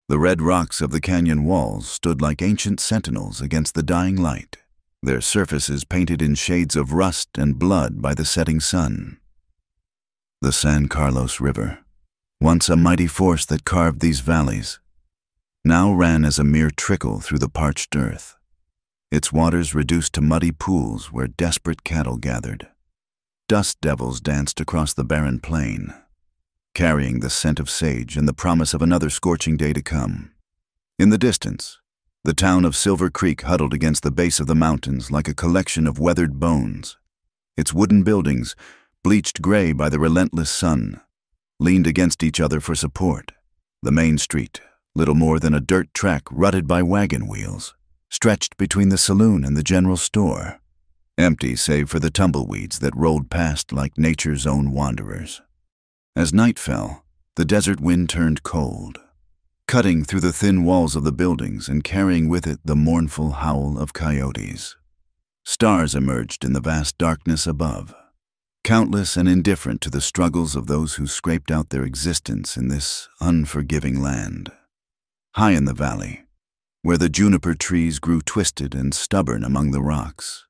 The red rocks of the canyon walls stood like ancient sentinels against the dying light, their surfaces painted in shades of rust and blood by the setting sun. The San Carlos River, once a mighty force that carved these valleys, now ran as a mere trickle through the parched earth, its waters reduced to muddy pools where desperate cattle gathered. Dust devils danced across the barren plain, carrying the scent of sage and the promise of another scorching day to come. In the distance, the town of Silver Creek huddled against the base of the mountains like a collection of weathered bones. Its wooden buildings, bleached gray by the relentless sun, leaned against each other for support. The main street, little more than a dirt track rutted by wagon wheels, stretched between the saloon and the general store, empty save for the tumbleweeds that rolled past like nature's own wanderers. As night fell, the desert wind turned cold, cutting through the thin walls of the buildings and carrying with it the mournful howl of coyotes. Stars emerged in the vast darkness above, countless and indifferent to the struggles of those who scraped out their existence in this unforgiving land. High in the valley, where the juniper trees grew twisted and stubborn among the rocks,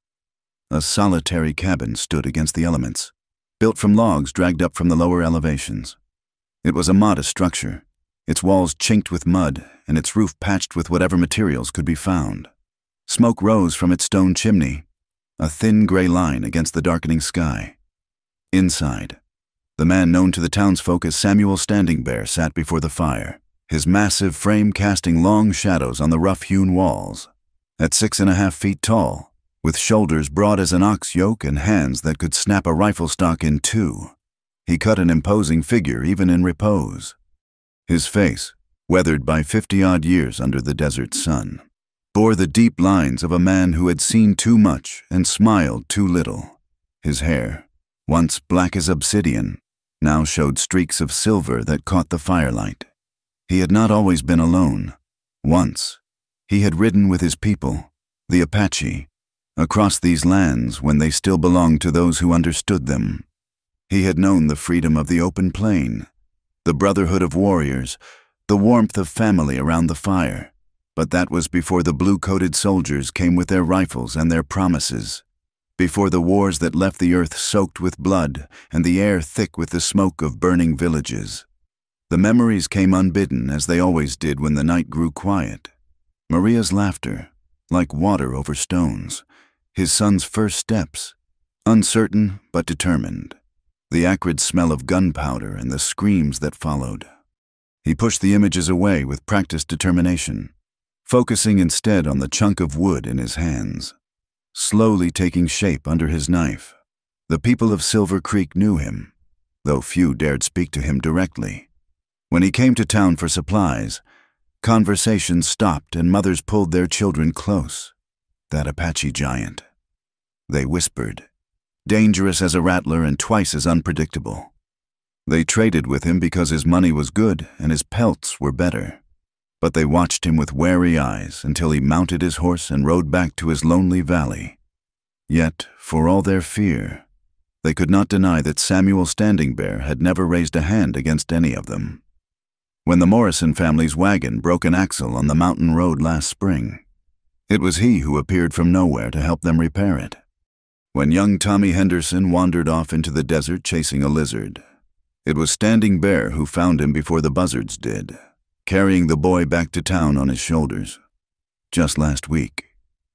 a solitary cabin stood against the elements, built from logs dragged up from the lower elevations. It was a modest structure, its walls chinked with mud and its roof patched with whatever materials could be found. Smoke rose from its stone chimney, a thin gray line against the darkening sky. Inside, the man known to the townsfolk as Samuel Standing Bear sat before the fire, his massive frame casting long shadows on the rough-hewn walls. At 6.5 feet tall, with shoulders broad as an ox yoke and hands that could snap a rifle stock in two, he cut an imposing figure even in repose. His face, weathered by 50-odd years under the desert sun, bore the deep lines of a man who had seen too much and smiled too little. His hair, once black as obsidian, now showed streaks of silver that caught the firelight. He had not always been alone. Once, he had ridden with his people, the Apache, across these lands when they still belonged to those who understood them. He had known the freedom of the open plain, the brotherhood of warriors, the warmth of family around the fire. But that was before the blue-coated soldiers came with their rifles and their promises, before the wars that left the earth soaked with blood and the air thick with the smoke of burning villages. The memories came unbidden, as they always did when the night grew quiet. Maria's laughter, like water over stones, his son's first steps, uncertain but determined, the acrid smell of gunpowder and the screams that followed. He pushed the images away with practiced determination, focusing instead on the chunk of wood in his hands, slowly taking shape under his knife. The people of Silver Creek knew him, though few dared speak to him directly. When he came to town for supplies, conversations stopped and mothers pulled their children close. That Apache giant, they whispered, dangerous as a rattler and twice as unpredictable. They traded with him because his money was good and his pelts were better. But they watched him with wary eyes until he mounted his horse and rode back to his lonely valley. Yet, for all their fear, they could not deny that Samuel Standing Bear had never raised a hand against any of them. When the Morrison family's wagon broke an axle on the mountain road last spring, it was he who appeared from nowhere to help them repair it. When young Tommy Henderson wandered off into the desert chasing a lizard, it was Standing Bear who found him before the buzzards did, carrying the boy back to town on his shoulders. Just last week,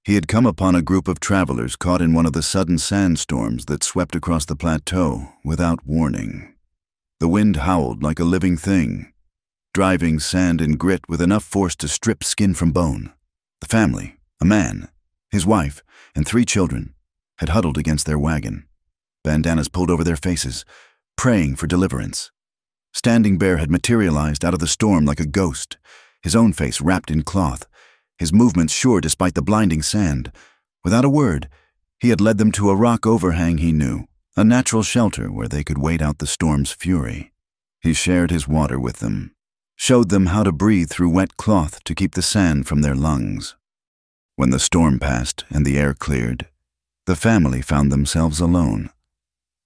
he had come upon a group of travelers caught in one of the sudden sandstorms that swept across the plateau without warning. The wind howled like a living thing, driving sand and grit with enough force to strip skin from bone. The family, a man, his wife, and 3 children, had huddled against their wagon, bandanas pulled over their faces, praying for deliverance. Standing Bear had materialized out of the storm like a ghost, his own face wrapped in cloth, his movements sure despite the blinding sand. Without a word, he had led them to a rock overhang he knew, a natural shelter where they could wait out the storm's fury. He shared his water with them, showed them how to breathe through wet cloth to keep the sand from their lungs. When the storm passed and the air cleared, the family found themselves alone.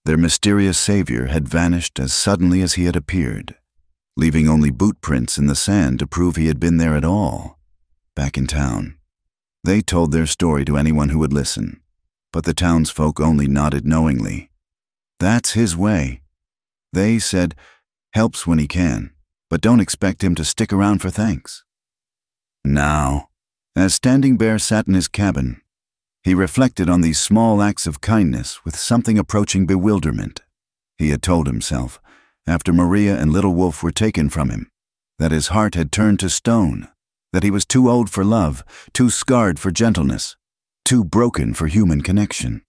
Their mysterious savior had vanished as suddenly as he had appeared, leaving only boot prints in the sand to prove he had been there at all. Back in town, they told their story to anyone who would listen, but the townsfolk only nodded knowingly. That's his way. They said, helps when he can, but don't expect him to stick around for thanks. Now, as Standing Bear sat in his cabin, he reflected on these small acts of kindness with something approaching bewilderment. He had told himself, after Maria and Little Wolf were taken from him, that his heart had turned to stone, that he was too old for love, too scarred for gentleness, too broken for human connection.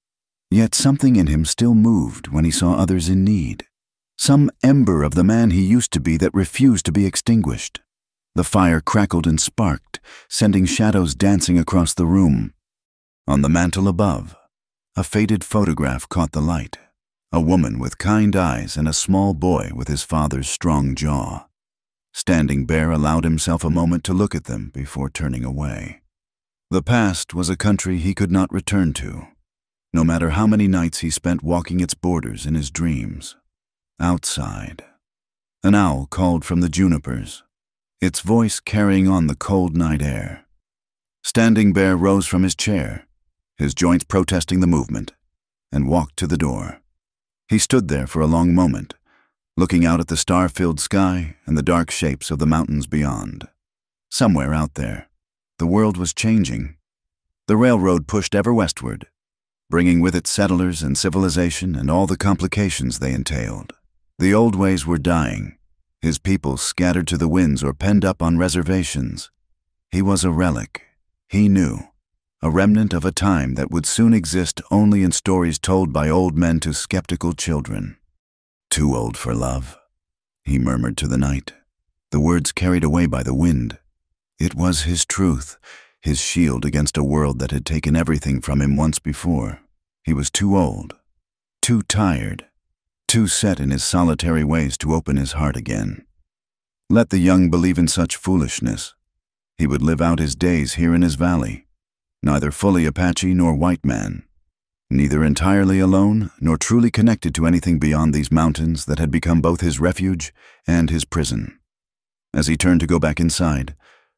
Yet something in him still moved when he saw others in need. Some ember of the man he used to be that refused to be extinguished. The fire crackled and sparked, sending shadows dancing across the room. On the mantel above, a faded photograph caught the light. A woman with kind eyes and a small boy with his father's strong jaw. Standing Bear allowed himself a moment to look at them before turning away. The past was a country he could not return to, no matter how many nights he spent walking its borders in his dreams. Outside, an owl called from the junipers, its voice carrying on the cold night air. Standing Bear rose from his chair, his joints protesting the movement, and walked to the door. He stood there for a long moment, looking out at the star-filled sky and the dark shapes of the mountains beyond. Somewhere out there, the world was changing. The railroad pushed ever westward, bringing with it settlers and civilization and all the complications they entailed. The old ways were dying, his people scattered to the winds or penned up on reservations. He was a relic, he knew, a remnant of a time that would soon exist only in stories told by old men to skeptical children. Too old for love, he murmured to the night, the words carried away by the wind. It was his truth, his shield against a world that had taken everything from him once before. He was too old, too tired, too set in his solitary ways to open his heart again. Let the young believe in such foolishness. He would live out his days here in his valley, neither fully Apache nor white man, neither entirely alone nor truly connected to anything beyond these mountains that had become both his refuge and his prison. As he turned to go back inside,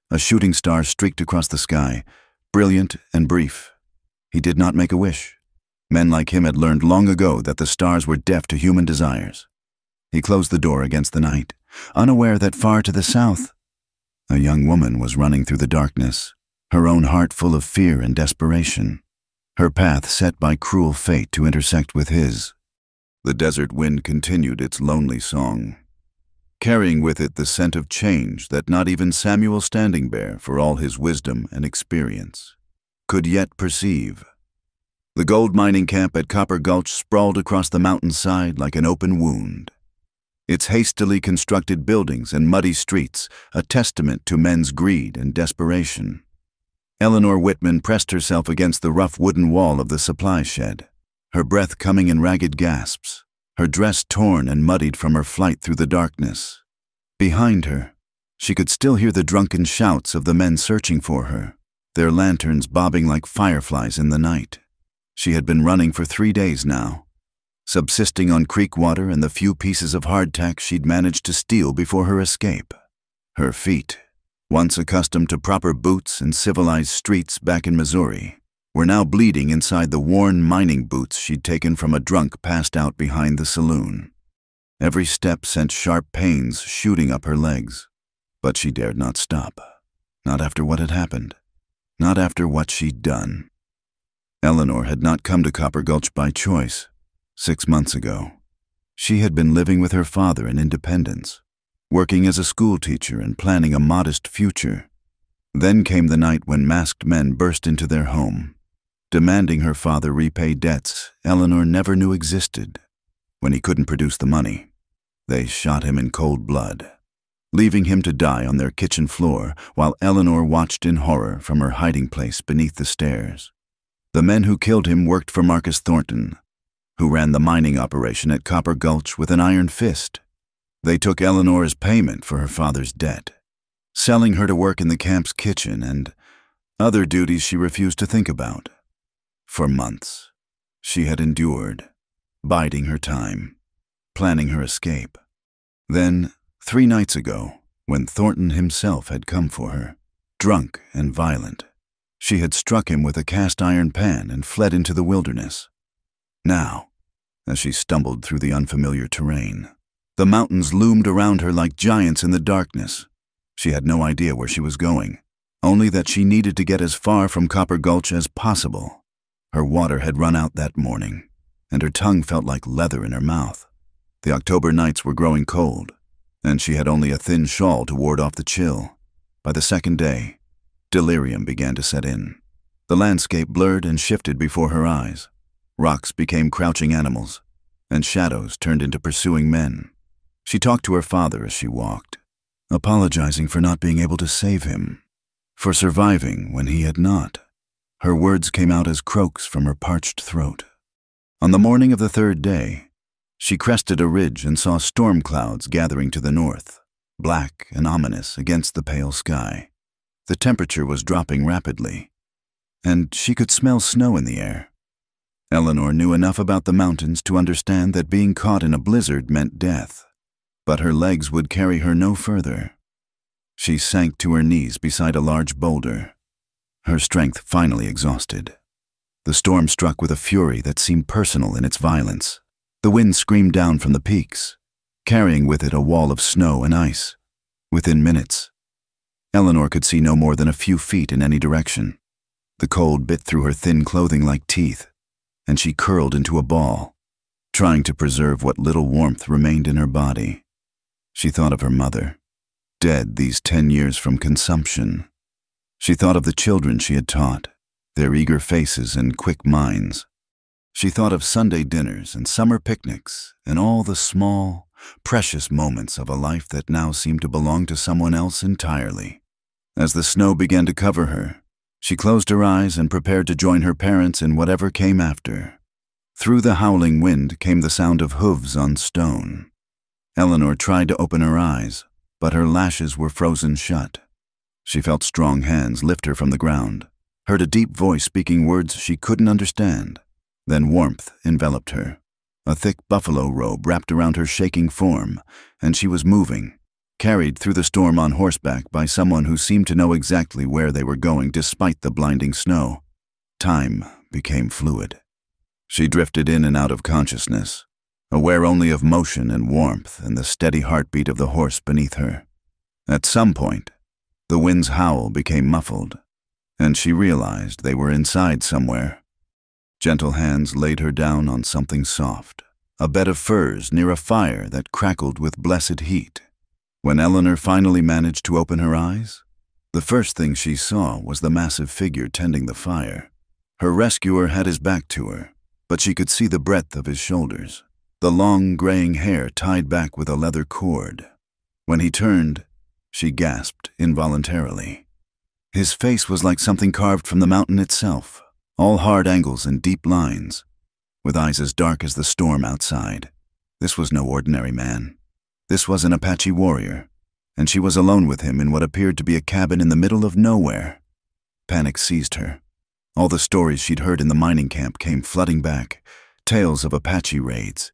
a shooting star streaked across the sky, brilliant and brief. He did not make a wish. Men like him had learned long ago that the stars were deaf to human desires. He closed the door against the night, unaware that far to the south, a young woman was running through the darkness, her own heart full of fear and desperation, her path set by cruel fate to intersect with his. The desert wind continued its lonely song, carrying with it the scent of change that not even Samuel Standing Bear, for all his wisdom and experience, could yet perceive. The gold mining camp at Copper Gulch sprawled across the mountainside like an open wound, its hastily constructed buildings and muddy streets a testament to men's greed and desperation. Eleanor Whitman pressed herself against the rough wooden wall of the supply shed, her breath coming in ragged gasps, her dress torn and muddied from her flight through the darkness. Behind her, she could still hear the drunken shouts of the men searching for her, their lanterns bobbing like fireflies in the night. She had been running for 3 days now, subsisting on creek water and the few pieces of hardtack she'd managed to steal before her escape. Her feet, once accustomed to proper boots and civilized streets back in Missouri, were now bleeding inside the worn mining boots she'd taken from a drunk passed out behind the saloon. Every step sent sharp pains shooting up her legs, but she dared not stop. Not after what had happened. Not after what she'd done. Eleanor had not come to Copper Gulch by choice. 6 months ago, she had been living with her father in Independence, working as a school teacher and planning a modest future. Then came the night when masked men burst into their home, demanding her father repay debts Eleanor never knew existed. When he couldn't produce the money, they shot him in cold blood, leaving him to die on their kitchen floor while Eleanor watched in horror from her hiding place beneath the stairs. The men who killed him worked for Marcus Thornton, who ran the mining operation at Copper Gulch with an iron fist. They took Eleanor as payment for her father's debt, selling her to work in the camp's kitchen and other duties she refused to think about. For months, she had endured, biding her time, planning her escape. Then, 3 nights ago, when Thornton himself had come for her, drunk and violent, she had struck him with a cast-iron pan and fled into the wilderness. Now, as she stumbled through the unfamiliar terrain, the mountains loomed around her like giants in the darkness. She had no idea where she was going, only that she needed to get as far from Copper Gulch as possible. Her water had run out that morning, and her tongue felt like leather in her mouth. The October nights were growing cold, and she had only a thin shawl to ward off the chill. By the second day, delirium began to set in. The landscape blurred and shifted before her eyes. Rocks became crouching animals, and shadows turned into pursuing men. She talked to her father as she walked, apologizing for not being able to save him, for surviving when he had not. Her words came out as croaks from her parched throat. On the morning of the third day, she crested a ridge and saw storm clouds gathering to the north, black and ominous against the pale sky. The temperature was dropping rapidly, and she could smell snow in the air. Eleanor knew enough about the mountains to understand that being caught in a blizzard meant death, but her legs would carry her no further. She sank to her knees beside a large boulder, her strength finally exhausted. The storm struck with a fury that seemed personal in its violence. The wind screamed down from the peaks, carrying with it a wall of snow and ice. Within minutes, Eleanor could see no more than a few feet in any direction. The cold bit through her thin clothing like teeth, and she curled into a ball, trying to preserve what little warmth remained in her body. She thought of her mother, dead these 10 years from consumption. She thought of the children she had taught, their eager faces and quick minds. She thought of Sunday dinners and summer picnics and all the small, precious moments of a life that now seemed to belong to someone else entirely. As the snow began to cover her, she closed her eyes and prepared to join her parents in whatever came after. Through the howling wind came the sound of hooves on stone. Eleanor tried to open her eyes, but her lashes were frozen shut. She felt strong hands lift her from the ground, heard a deep voice speaking words she couldn't understand. Then warmth enveloped her. A thick buffalo robe wrapped around her shaking form, and she was moving, carried through the storm on horseback by someone who seemed to know exactly where they were going despite the blinding snow. Time became fluid. She drifted in and out of consciousness, aware only of motion and warmth and the steady heartbeat of the horse beneath her. At some point, the wind's howl became muffled, and she realized they were inside somewhere. Gentle hands laid her down on something soft, a bed of furs near a fire that crackled with blessed heat. When Eleanor finally managed to open her eyes, the first thing she saw was the massive figure tending the fire. Her rescuer had his back to her, but she could see the breadth of his shoulders, the long graying hair tied back with a leather cord. When he turned, she gasped involuntarily. His face was like something carved from the mountain itself, all hard angles and deep lines, with eyes as dark as the storm outside. This was no ordinary man. This was an Apache warrior, and she was alone with him in what appeared to be a cabin in the middle of nowhere. Panic seized her. All the stories she'd heard in the mining camp came flooding back, tales of Apache raids,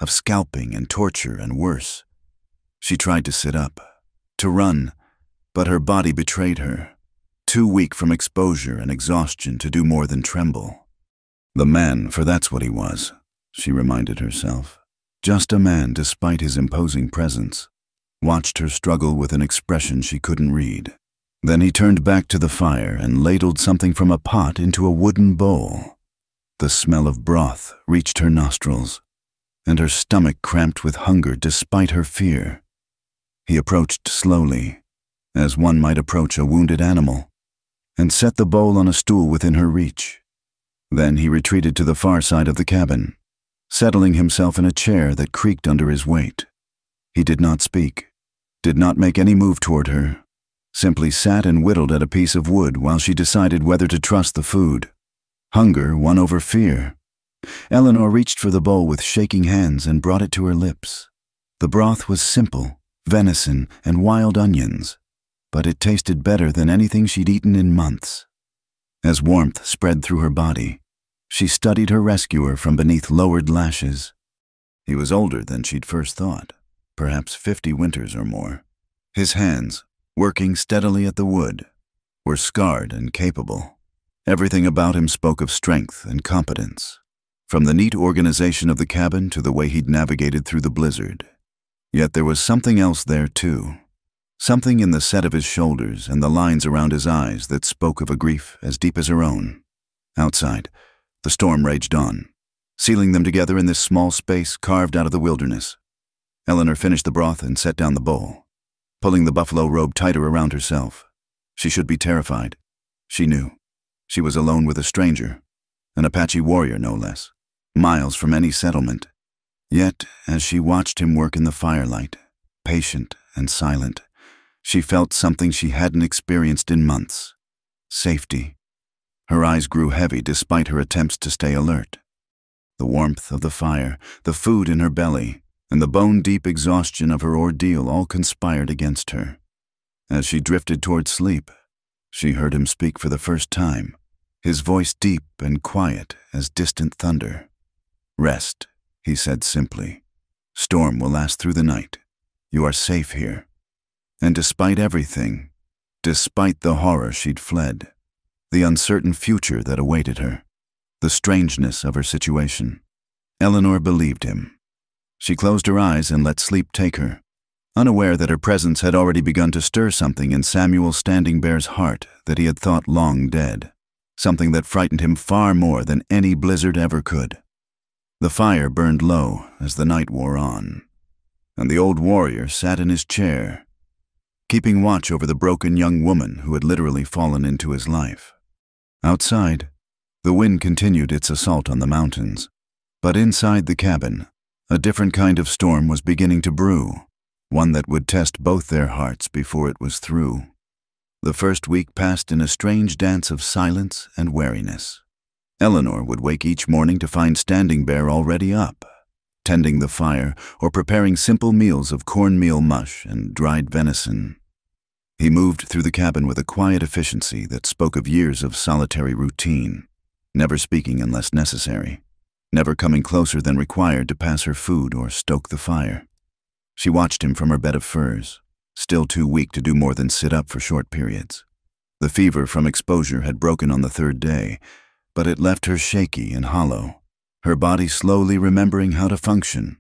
of scalping and torture and worse. She tried to sit up, to run, but her body betrayed her, too weak from exposure and exhaustion to do more than tremble. The man, for that's what he was, she reminded herself. Just a man despite his imposing presence, watched her struggle with an expression she couldn't read. Then he turned back to the fire and ladled something from a pot into a wooden bowl. The smell of broth reached her nostrils, and her stomach cramped with hunger despite her fear. He approached slowly, as one might approach a wounded animal, and set the bowl on a stool within her reach. Then he retreated to the far side of the cabin, settling himself in a chair that creaked under his weight. He did not speak, did not make any move toward her, simply sat and whittled at a piece of wood while she decided whether to trust the food. Hunger won over fear. Eleanor reached for the bowl with shaking hands and brought it to her lips. The broth was simple, venison and wild onions, but it tasted better than anything she'd eaten in months. As warmth spread through her body, she studied her rescuer from beneath lowered lashes. He was older than she'd first thought, perhaps 50 winters or more. His hands, working steadily at the wood, were scarred and capable. Everything about him spoke of strength and competence, from the neat organization of the cabin to the way he'd navigated through the blizzard. Yet there was something else there too. Something in the set of his shoulders and the lines around his eyes that spoke of a grief as deep as her own. Outside, the storm raged on, sealing them together in this small space carved out of the wilderness. Eleanor finished the broth and set down the bowl, pulling the buffalo robe tighter around herself. She should be terrified. She knew. She was alone with a stranger, an Apache warrior no less, miles from any settlement. Yet, as she watched him work in the firelight, patient and silent, she felt something she hadn't experienced in months. Safety. Her eyes grew heavy despite her attempts to stay alert. The warmth of the fire, the food in her belly, and the bone-deep exhaustion of her ordeal all conspired against her. As she drifted toward sleep, she heard him speak for the first time, his voice deep and quiet as distant thunder. "Rest," he said simply. "Storm will last through the night. You are safe here." And despite everything, despite the horror she'd fled, the uncertain future that awaited her, the strangeness of her situation, Eleanor believed him. She closed her eyes and let sleep take her, unaware that her presence had already begun to stir something in Samuel Standing Bear's heart that he had thought long dead, something that frightened him far more than any blizzard ever could. The fire burned low as the night wore on, and the old warrior sat in his chair, keeping watch over the broken young woman who had literally fallen into his life. Outside, the wind continued its assault on the mountains, but inside the cabin, a different kind of storm was beginning to brew, one that would test both their hearts before it was through. The first week passed in a strange dance of silence and wariness. Eleanor would wake each morning to find Standing Bear already up, tending the fire or preparing simple meals of cornmeal mush and dried venison. He moved through the cabin with a quiet efficiency that spoke of years of solitary routine, never speaking unless necessary, never coming closer than required to pass her food or stoke the fire. She watched him from her bed of furs, still too weak to do more than sit up for short periods. The fever from exposure had broken on the third day, but it left her shaky and hollow, her body slowly remembering how to function.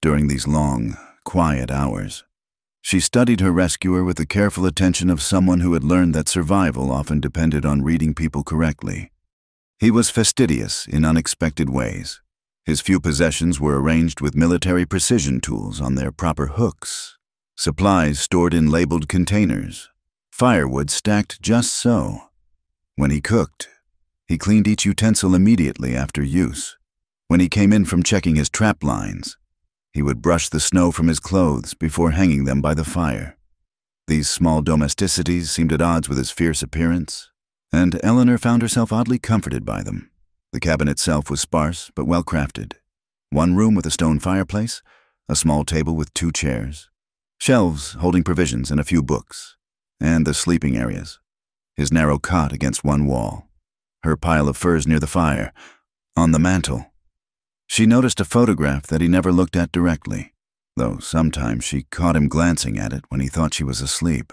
During these long, quiet hours, she studied her rescuer with the careful attention of someone who had learned that survival often depended on reading people correctly. He was fastidious in unexpected ways. His few possessions were arranged with military precision tools on their proper hooks, supplies stored in labeled containers, firewood stacked just so. When he cooked, he cleaned each utensil immediately after use. When he came in from checking his trap lines, he would brush the snow from his clothes before hanging them by the fire. These small domesticities seemed at odds with his fierce appearance, and Eleanor found herself oddly comforted by them. The cabin itself was sparse but well-crafted. One room with a stone fireplace, a small table with 2 chairs, shelves holding provisions and a few books, and the sleeping areas. His narrow cot against one wall, her pile of furs near the fire, on the mantel. She noticed a photograph that he never looked at directly, though sometimes she caught him glancing at it when he thought she was asleep.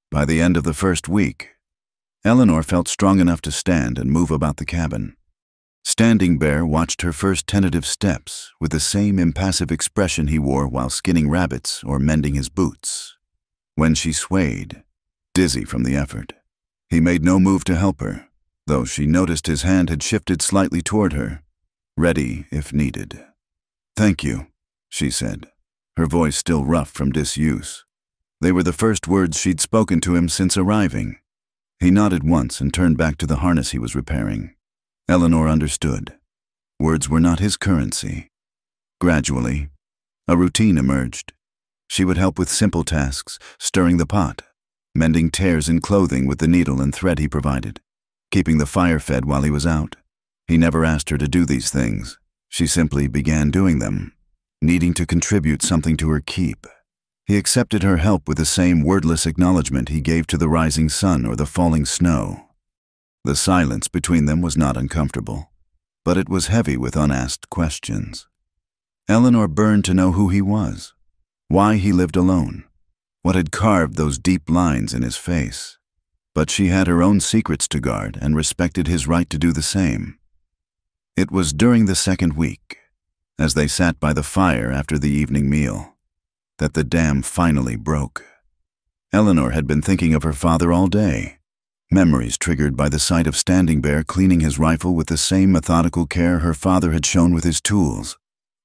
By the end of the first week, Eleanor felt strong enough to stand and move about the cabin. Standing Bear watched her first tentative steps with the same impassive expression he wore while skinning rabbits or mending his boots. When she swayed, dizzy from the effort, he made no move to help her, though she noticed his hand had shifted slightly toward her, ready if needed. "Thank you," she said, her voice still rough from disuse. They were the first words she'd spoken to him since arriving. He nodded once and turned back to the harness he was repairing. Eleanor understood. Words were not his currency. Gradually, a routine emerged. She would help with simple tasks, stirring the pot, mending tears in clothing with the needle and thread he provided, keeping the fire fed while he was out. He never asked her to do these things. She simply began doing them, needing to contribute something to her keep. He accepted her help with the same wordless acknowledgement he gave to the rising sun or the falling snow. The silence between them was not uncomfortable, but it was heavy with unasked questions. Eleanor burned to know who he was, why he lived alone, what had carved those deep lines in his face. But she had her own secrets to guard and respected his right to do the same. It was during the second week, as they sat by the fire after the evening meal, that the dam finally broke. Eleanor had been thinking of her father all day, memories triggered by the sight of Standing Bear cleaning his rifle with the same methodical care her father had shown with his tools.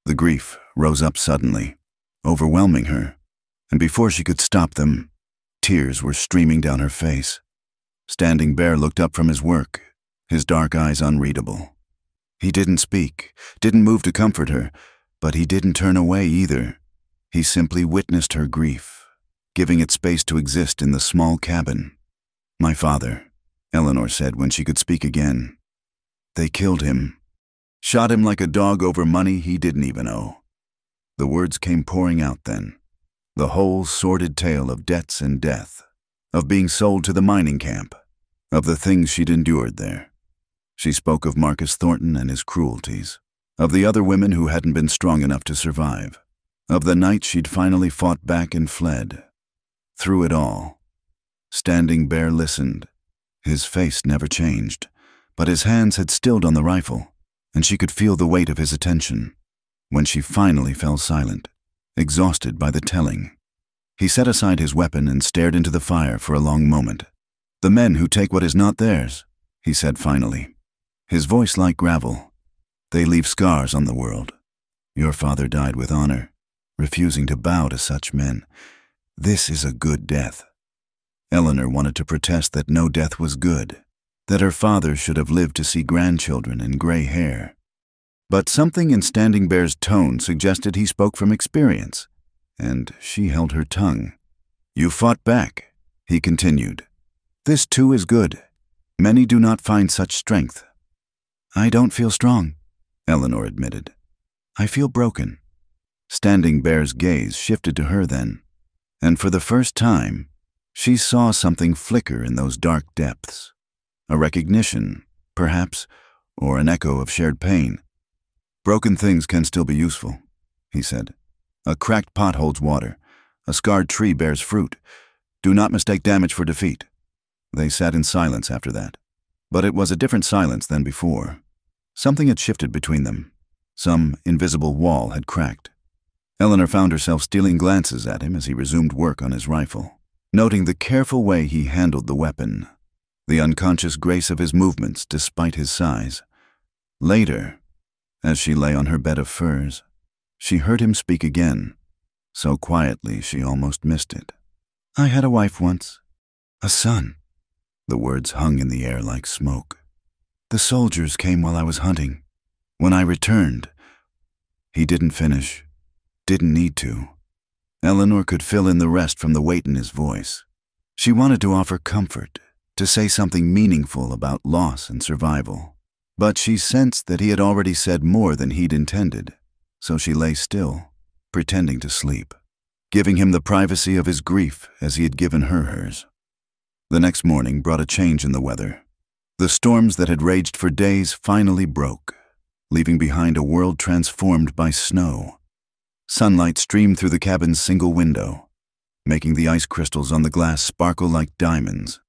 The grief rose up suddenly, overwhelming her, and before she could stop them, tears were streaming down her face. Standing Bear looked up from his work, his dark eyes unreadable. He didn't speak, didn't move to comfort her, but he didn't turn away either. He simply witnessed her grief, giving it space to exist in the small cabin. "My father," Eleanor said when she could speak again. "They killed him. Shot him like a dog over money he didn't even owe." The words came pouring out then, the whole sordid tale of debts and death, of being sold to the mining camp, of the things she'd endured there. She spoke of Marcus Thornton and his cruelties, of the other women who hadn't been strong enough to survive, of the night she'd finally fought back and fled. Through it all, Standing Bear listened. His face never changed, but his hands had stilled on the rifle, and she could feel the weight of his attention. When she finally fell silent, exhausted by the telling, he set aside his weapon and stared into the fire for a long moment. "The men who take what is not theirs," he said finally, his voice like gravel. "They leave scars on the world. Your father died with honor, refusing to bow to such men. This is a good death." Eleanor wanted to protest that no death was good, that her father should have lived to see grandchildren and gray hair. But something in Standing Bear's tone suggested he spoke from experience, and she held her tongue. "You fought back," he continued. "This too is good. Many do not find such strength." "I don't feel strong," Eleanor admitted. "I feel broken." Standing Bear's gaze shifted to her then, and for the first time, she saw something flicker in those dark depths. A recognition, perhaps, or an echo of shared pain. "Broken things can still be useful," he said. "A cracked pot holds water. A scarred tree bears fruit. Do not mistake damage for defeat." They sat in silence after that. But it was a different silence than before. Something had shifted between them. Some invisible wall had cracked. Eleanor found herself stealing glances at him as he resumed work on his rifle, noting the careful way he handled the weapon, the unconscious grace of his movements despite his size. Later, as she lay on her bed of furs, she heard him speak again, so quietly she almost missed it. "I had a wife once. A son." The words hung in the air like smoke. "The soldiers came while I was hunting. When I returned..." He didn't finish. Didn't need to. Eleanor could fill in the rest from the weight in his voice. She wanted to offer comfort, to say something meaningful about loss and survival. But she sensed that he had already said more than he'd intended, so she lay still, pretending to sleep, giving him the privacy of his grief as he had given her hers. The next morning brought a change in the weather. The storms that had raged for days finally broke, leaving behind a world transformed by snow. Sunlight streamed through the cabin's single window, making the ice crystals on the glass sparkle like diamonds.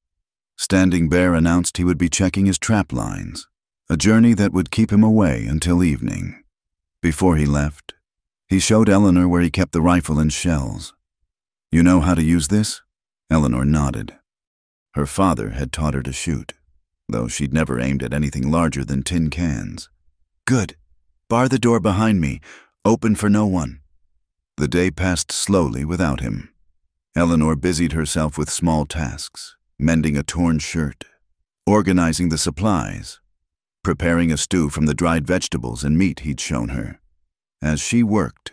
Standing Bear announced he would be checking his trap lines, a journey that would keep him away until evening. Before he left, he showed Eleanor where he kept the rifle and shells. "You know how to use this?" Eleanor nodded. Her father had taught her to shoot, though she'd never aimed at anything larger than tin cans. "Good. Bar the door behind me. Open for no one." The day passed slowly without him. Eleanor busied herself with small tasks, mending a torn shirt, organizing the supplies, preparing a stew from the dried vegetables and meat he'd shown her. As she worked,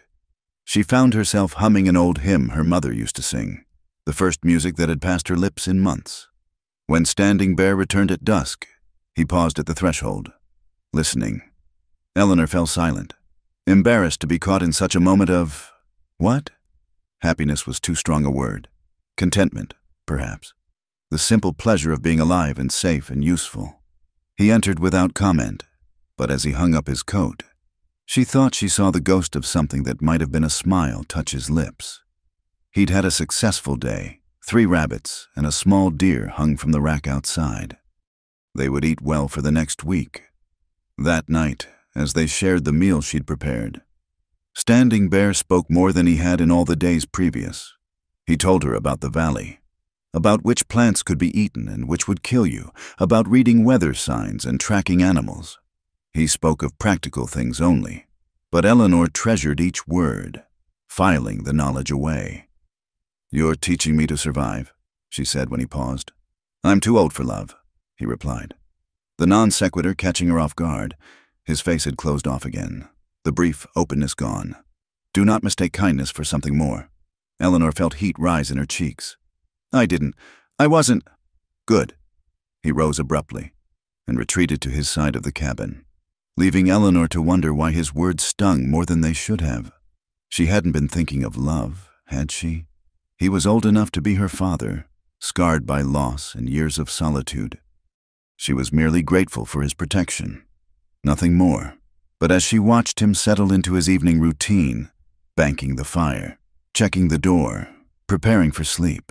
she found herself humming an old hymn her mother used to sing, the first music that had passed her lips in months. When Standing Bear returned at dusk, he paused at the threshold, listening. Eleanor fell silent, embarrassed to be caught in such a moment of... what? Happiness was too strong a word. Contentment, perhaps. The simple pleasure of being alive and safe and useful. He entered without comment, but as he hung up his coat, she thought she saw the ghost of something that might have been a smile touch his lips. He'd had a successful day. 3 rabbits and a small deer hung from the rack outside. They would eat well for the next week. That night, as they shared the meal she'd prepared, Standing Bear spoke more than he had in all the days previous. He told her about the valley, about which plants could be eaten and which would kill you, about reading weather signs and tracking animals. He spoke of practical things only, but Eleanor treasured each word, filing the knowledge away. "You're teaching me to survive," she said when he paused. "I'm too old for love," he replied. The non sequitur catching her off guard, his face had closed off again, the brief openness gone. Do not mistake kindness for something more. Eleanor felt heat rise in her cheeks. I wasn't. Good. He rose abruptly and retreated to his side of the cabin, leaving Eleanor to wonder why his words stung more than they should have. She hadn't been thinking of love, had she? He was old enough to be her father, scarred by loss and years of solitude. She was merely grateful for his protection, nothing more. But as she watched him settle into his evening routine, banking the fire, checking the door, preparing for sleep,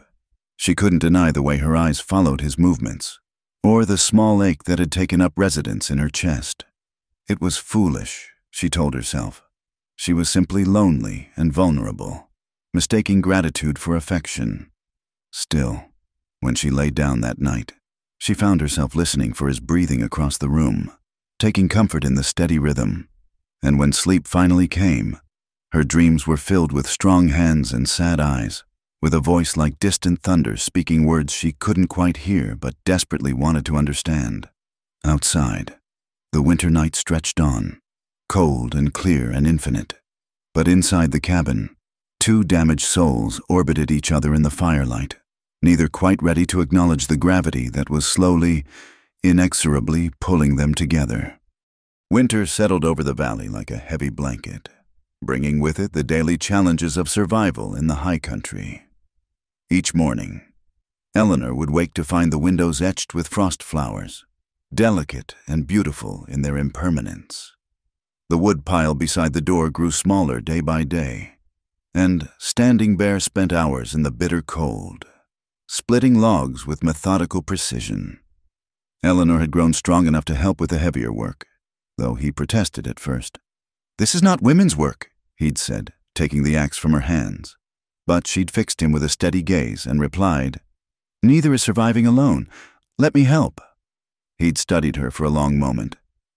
she couldn't deny the way her eyes followed his movements, or the small ache that had taken up residence in her chest. It was foolish, she told herself. She was simply lonely and vulnerable, mistaking gratitude for affection. Still, when she lay down that night, she found herself listening for his breathing across the room, taking comfort in the steady rhythm. And when sleep finally came, her dreams were filled with strong hands and sad eyes, with a voice like distant thunder speaking words she couldn't quite hear but desperately wanted to understand. Outside, the winter night stretched on, cold and clear and infinite. But inside the cabin, 2 damaged souls orbited each other in the firelight, neither quite ready to acknowledge the gravity that was slowly, inexorably pulling them together. Winter settled over the valley like a heavy blanket, bringing with it the daily challenges of survival in the high country. Each morning, Eleanor would wake to find the windows etched with frost flowers, delicate and beautiful in their impermanence. The wood pile beside the door grew smaller day by day, and Standing Bear spent hours in the bitter cold, splitting logs with methodical precision. Eleanor had grown strong enough to help with the heavier work, though he protested at first. "This is not women's work," he'd said, taking the axe from her hands. But she'd fixed him with a steady gaze and replied, "Neither is surviving alone. Let me help." He'd studied her for a long moment,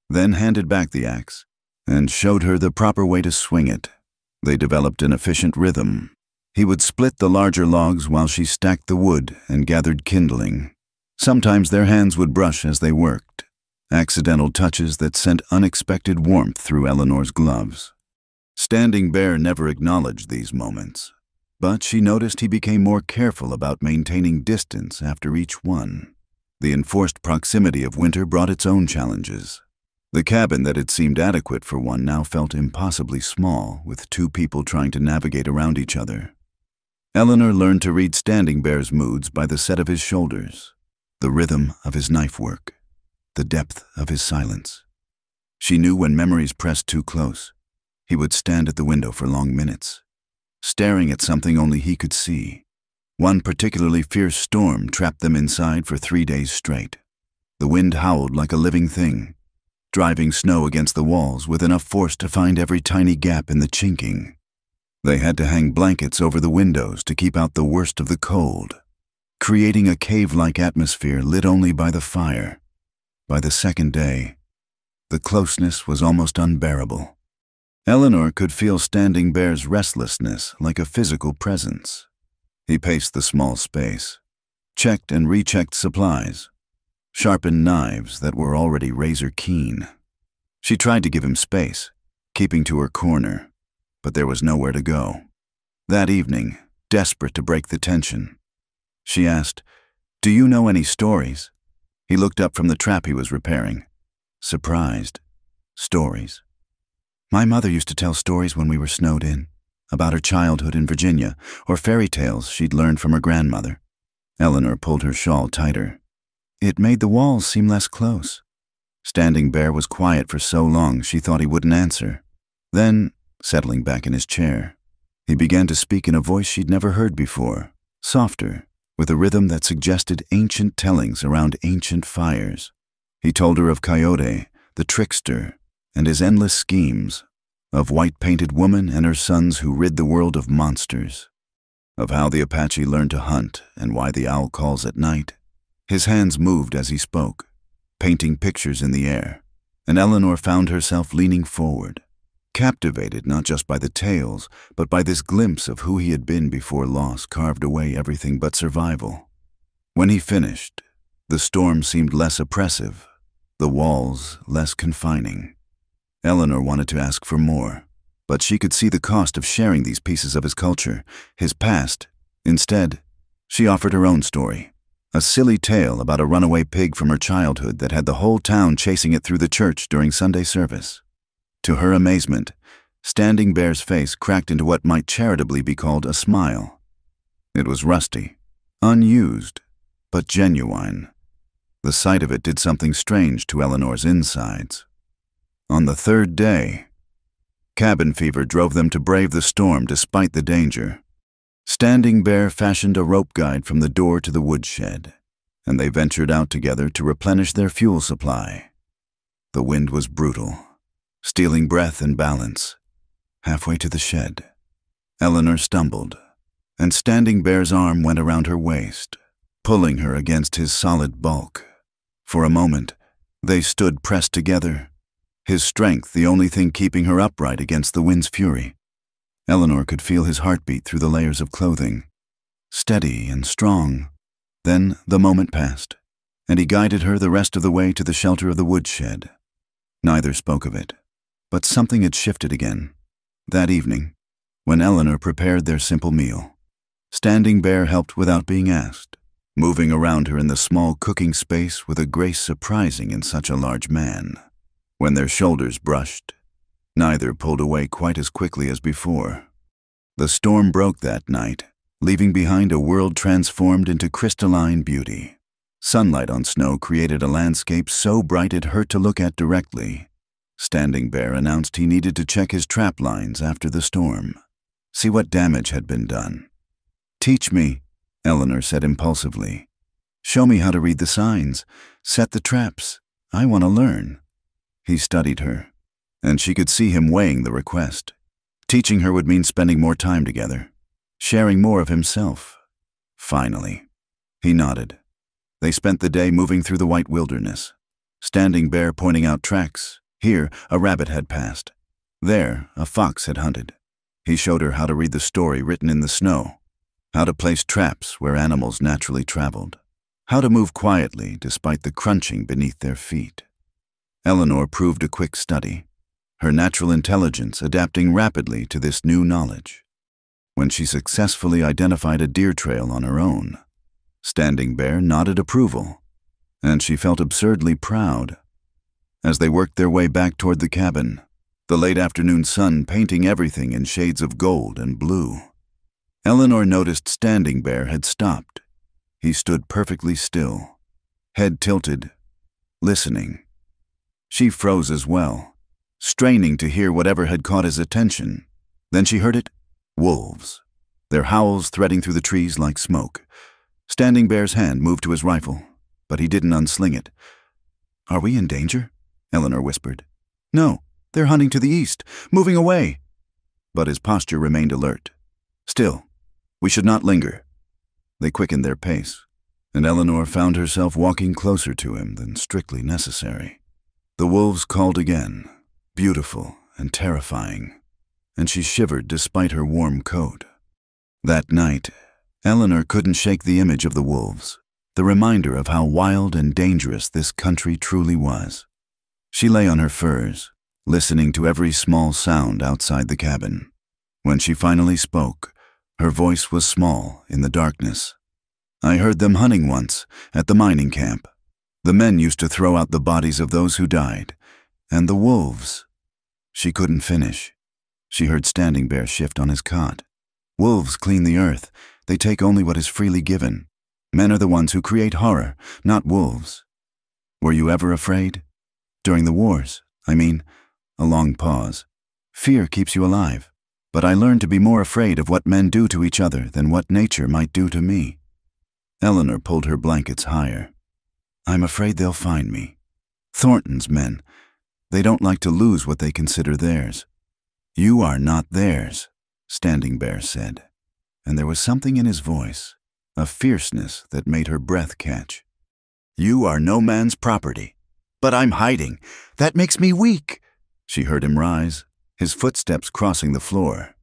then handed back the axe and showed her the proper way to swing it. They developed an efficient rhythm. He would split the larger logs while she stacked the wood and gathered kindling. Sometimes their hands would brush as they worked, accidental touches that sent unexpected warmth through Eleanor's gloves. Standing Bear never acknowledged these moments, but she noticed he became more careful about maintaining distance after each one. The enforced proximity of winter brought its own challenges. The cabin that had seemed adequate for one now felt impossibly small, with 2 people trying to navigate around each other. Eleanor learned to read Standing Bear's moods by the set of his shoulders, the rhythm of his knife work, the depth of his silence. She knew when memories pressed too close, he would stand at the window for long minutes, staring at something only he could see. One particularly fierce storm trapped them inside for 3 days straight. The wind howled like a living thing, driving snow against the walls with enough force to find every tiny gap in the chinking. They had to hang blankets over the windows to keep out the worst of the cold, creating a cave-like atmosphere lit only by the fire. By the second day, the closeness was almost unbearable. Eleanor could feel Standing Bear's restlessness like a physical presence. He paced the small space, checked and rechecked supplies, sharpened knives that were already razor-keen. She tried to give him space, keeping to her corner, but there was nowhere to go. That evening, desperate to break the tension, she asked, "Do you know any stories?" He looked up from the trap he was repairing, surprised. "Stories? My mother used to tell stories when we were snowed in, about her childhood in Virginia, or fairy tales she'd learned from her grandmother." Eleanor pulled her shawl tighter. It made the walls seem less close. Standing Bear was quiet for so long she thought he wouldn't answer. Then, settling back in his chair, He began to speak in a voice she'd never heard before, softer, with a rhythm that suggested ancient tellings around ancient fires. He told her of Coyote, the trickster, and his endless schemes, of white-painted woman and her sons who rid the world of monsters, of how the Apache learned to hunt and why the owl calls at night. His hands moved as he spoke, painting pictures in the air, and Eleanor found herself leaning forward, captivated not just by the tales, but by this glimpse of who he had been before loss carved away everything but survival. When he finished, the storm seemed less oppressive, the walls less confining. Eleanor wanted to ask for more, but she could see the cost of sharing these pieces of his culture, his past. Instead, she offered her own story, a silly tale about a runaway pig from her childhood that had the whole town chasing it through the church during Sunday service. To her amazement, Standing Bear's face cracked into what might charitably be called a smile. It was rusty, unused, but genuine. The sight of it did something strange to Eleanor's insides. On the third day, cabin fever drove them to brave the storm despite the danger. Standing Bear fashioned a rope guide from the door to the woodshed, and they ventured out together to replenish their fuel supply. The wind was brutal, stealing breath and balance. Halfway to the shed, Eleanor stumbled, and Standing Bear's arm went around her waist, pulling her against his solid bulk. For a moment, they stood pressed together, his strength the only thing keeping her upright against the wind's fury. Eleanor could feel his heartbeat through the layers of clothing, steady and strong. Then the moment passed, and he guided her the rest of the way to the shelter of the woodshed. Neither spoke of it, but something had shifted again. That evening, when Eleanor prepared their simple meal, Standing Bear helped without being asked, moving around her in the small cooking space with a grace surprising in such a large man. When their shoulders brushed, neither pulled away quite as quickly as before. The storm broke that night, leaving behind a world transformed into crystalline beauty. Sunlight on snow created a landscape so bright it hurt to look at directly. Standing Bear announced he needed to check his trap lines after the storm, see what damage had been done. "Teach me," Eleanor said impulsively. "Show me how to read the signs, set the traps. I want to learn." He studied her, and she could see him weighing the request. Teaching her would mean spending more time together, sharing more of himself. Finally, he nodded. They spent the day moving through the white wilderness, Standing Bear pointing out tracks. Here, a rabbit had passed. There, a fox had hunted. He showed her how to read the story written in the snow, how to place traps where animals naturally traveled, how to move quietly despite the crunching beneath their feet. Eleanor proved a quick study, her natural intelligence adapting rapidly to this new knowledge. When she successfully identified a deer trail on her own, Standing Bear nodded approval, and she felt absurdly proud. As they worked their way back toward the cabin, the late afternoon sun painting everything in shades of gold and blue, Eleanor noticed Standing Bear had stopped. He stood perfectly still, head tilted, listening. She froze as well, straining to hear whatever had caught his attention. Then she heard it: wolves, their howls threading through the trees like smoke. Standing Bear's hand moved to his rifle, but he didn't unsling it. "Are we in danger?" Eleanor whispered. "No, they're hunting to the east, moving away." But his posture remained alert. "Still, we should not linger." They quickened their pace, and Eleanor found herself walking closer to him than strictly necessary. The wolves called again, beautiful and terrifying, and she shivered despite her warm coat. That night, Eleanor couldn't shake the image of the wolves, the reminder of how wild and dangerous this country truly was. She lay on her furs, listening to every small sound outside the cabin. When she finally spoke, her voice was small in the darkness. "I heard them hunting once, at the mining camp. The men used to throw out the bodies of those who died, and the wolves." She couldn't finish. She heard Standing Bear shift on his cot. "Wolves clean the earth. They take only what is freely given. Men are the ones who create horror, not wolves. Were you ever afraid? During the wars, I mean." A long pause. "Fear keeps you alive. but I learned to be more afraid of what men do to each other than what nature might do to me." Eleanor pulled her blankets higher. "I'm afraid they'll find me. Thornton's men. They don't like to lose what they consider theirs." "You are not theirs," Standing Bear said, and there was something in his voice, a fierceness that made her breath catch. "You are no man's property." "But I'm hiding. That makes me weak." She heard him rise, his footsteps crossing the floor.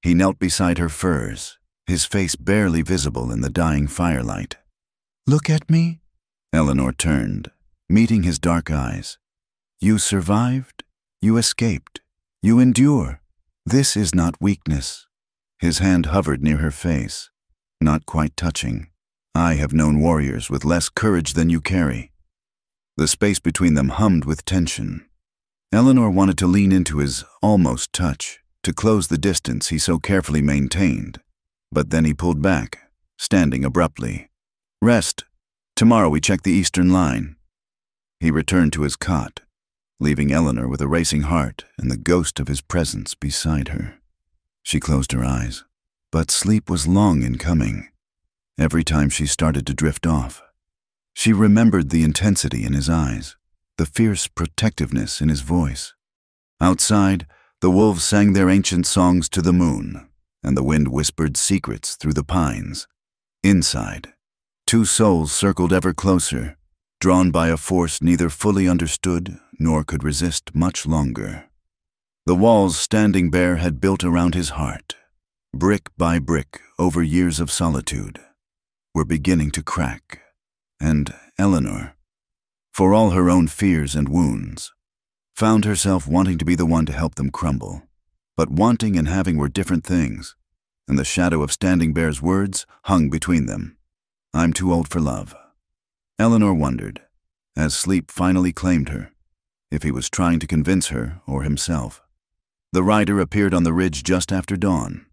He knelt beside her furs, his face barely visible in the dying firelight. "Look at me?" Eleanor turned, meeting his dark eyes. "You survived. You escaped. You endure. This is not weakness." His hand hovered near her face, not quite touching. "I have known warriors with less courage than you carry." The space between them hummed with tension. Eleanor wanted to lean into his almost touch, to close the distance he so carefully maintained. But then he pulled back, standing abruptly. "Rest. Tomorrow we check the eastern line." He returned to his cot, leaving Eleanor with a racing heart and the ghost of his presence beside her. She closed her eyes, but sleep was long in coming. Every time she started to drift off, she remembered the intensity in his eyes, the fierce protectiveness in his voice. Outside, the wolves sang their ancient songs to the moon, and the wind whispered secrets through the pines. Inside, two souls circled ever closer, drawn by a force neither fully understood nor could resist much longer. The walls Standing Bear had built around his heart, brick by brick over years of solitude, were beginning to crack, and Eleanor, for all her own fears and wounds, found herself wanting to be the one to help them crumble. But wanting and having were different things, and the shadow of Standing Bear's words hung between them. "I'm too old for love." Eleanor wondered, as sleep finally claimed her, if he was trying to convince her or himself. The rider appeared on the ridge just after dawn,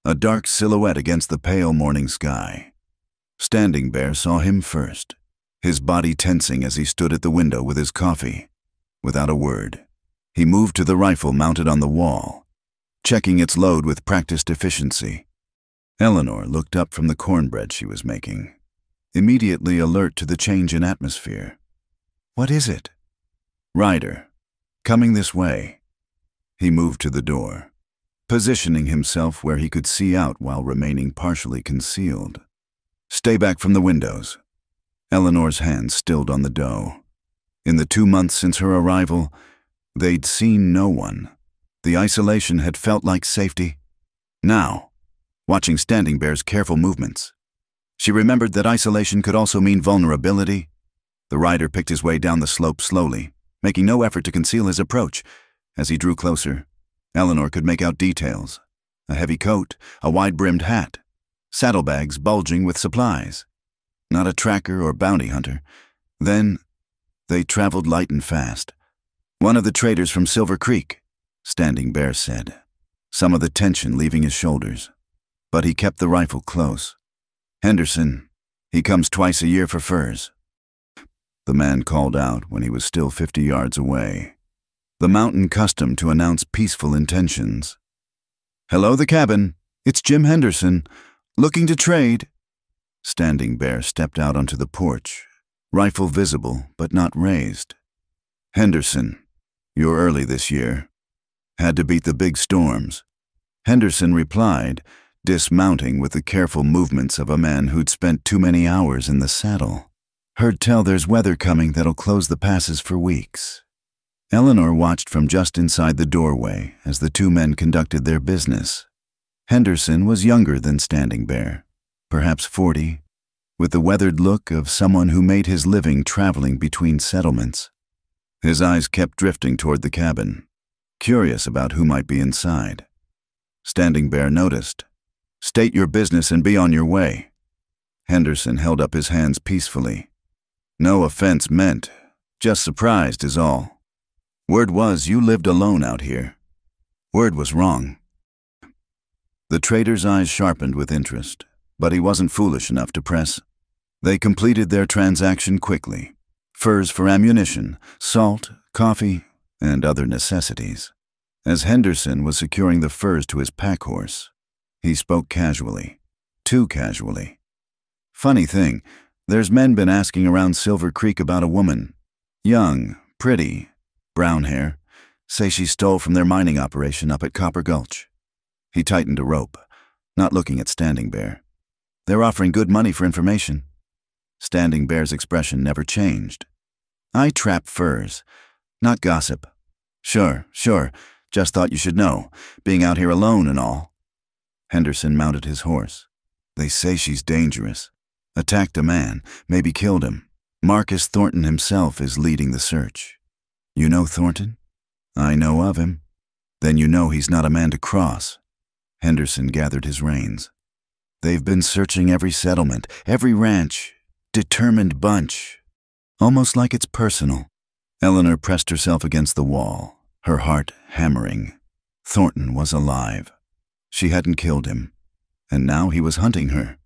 a dark silhouette against the pale morning sky. Standing Bear saw him first, his body tensing as he stood at the window with his coffee. Without a word, he moved to the rifle mounted on the wall, checking its load with practiced efficiency. Eleanor looked up from the cornbread she was making, immediately alert to the change in atmosphere. "What is it?" "Rider. Coming this way." He moved to the door, positioning himself where he could see out while remaining partially concealed. "Stay back from the windows." Eleanor's hand stilled on the dough. In the 2 months since her arrival, they'd seen no one. The isolation had felt like safety. Now, watching Standing Bear's careful movements, she remembered that isolation could also mean vulnerability. The rider picked his way down the slope slowly, making no effort to conceal his approach. As he drew closer, Eleanor could make out details: a heavy coat, a wide-brimmed hat, saddlebags bulging with supplies. Not a tracker or bounty hunter. Then, they traveled light and fast. "One of the traders from Silver Creek," Standing Bear said, some of the tension leaving his shoulders. But he kept the rifle close. "Henderson, he comes twice a year for furs." The man called out when he was still 50 yards away, the mountain custom to announce peaceful intentions. "Hello, the cabin. It's Jim Henderson. Looking to trade." Standing Bear stepped out onto the porch, rifle visible but not raised. "Henderson, you're early this year. Had to beat the big storms." Henderson replied, dismounting with the careful movements of a man who'd spent too many hours in the saddle. "Heard tell there's weather coming that'll close the passes for weeks." Eleanor watched from just inside the doorway as the two men conducted their business. Henderson was younger than Standing Bear, perhaps 40, with the weathered look of someone who made his living traveling between settlements. His eyes kept drifting toward the cabin, curious about who might be inside. Standing Bear noticed. "State your business and be on your way." Henderson held up his hands peacefully. "No offense meant, just surprised is all. Word was you lived alone out here." Word was wrong. The trader's eyes sharpened with interest, but he wasn't foolish enough to press. They completed their transaction quickly. Furs for ammunition, salt, coffee, and other necessities. As Henderson was securing the furs to his pack horse, he spoke casually, too casually. "Funny thing, there's men been asking around Silver Creek about a woman. Young, pretty, brown hair. Say she stole from their mining operation up at Copper Gulch." He tightened a rope, not looking at Standing Bear. "They're offering good money for information." Standing Bear's expression never changed. "I trap furs, not gossip." Sure. Just thought you should know, being out here alone and all." Henderson mounted his horse. "They say she's dangerous. Attacked a man, maybe killed him. Marcus Thornton himself is leading the search." "You know Thornton?" "I know of him." "Then you know he's not a man to cross." Henderson gathered his reins. "They've been searching every settlement, every ranch. Determined bunch. Almost like it's personal." Eleanor pressed herself against the wall, her heart hammering. Thornton was alive. She hadn't killed him, and now he was hunting her.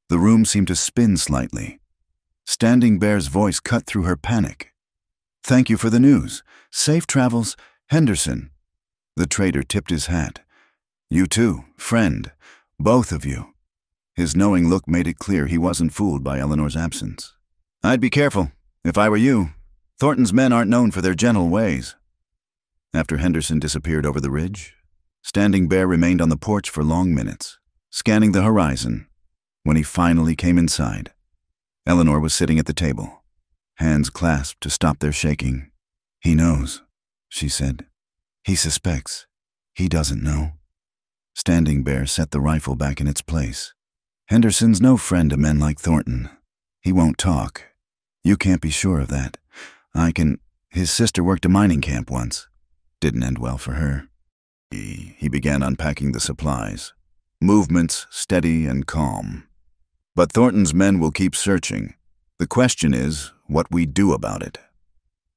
The room seemed to spin slightly. Standing Bear's voice cut through her panic. "Thank you for the news. Safe travels, Henderson." The trader tipped his hat. "You too, friend. Both of you." His knowing look made it clear he wasn't fooled by Eleanor's absence. "I'd be careful, if I were you. Thornton's men aren't known for their gentle ways." After Henderson disappeared over the ridge, Standing Bear remained on the porch for long minutes, scanning the horizon. When he finally came inside, Eleanor was sitting at the table, hands clasped to stop their shaking. "He knows," she said. "He suspects. He doesn't know." Standing Bear set the rifle back in its place. "Henderson's no friend to men like Thornton. He won't talk. You can't be sure of that. His sister worked a mining camp once. Didn't end well for her." He began unpacking the supplies, movements steady and calm. "But Thornton's men will keep searching. The question is what we do about it."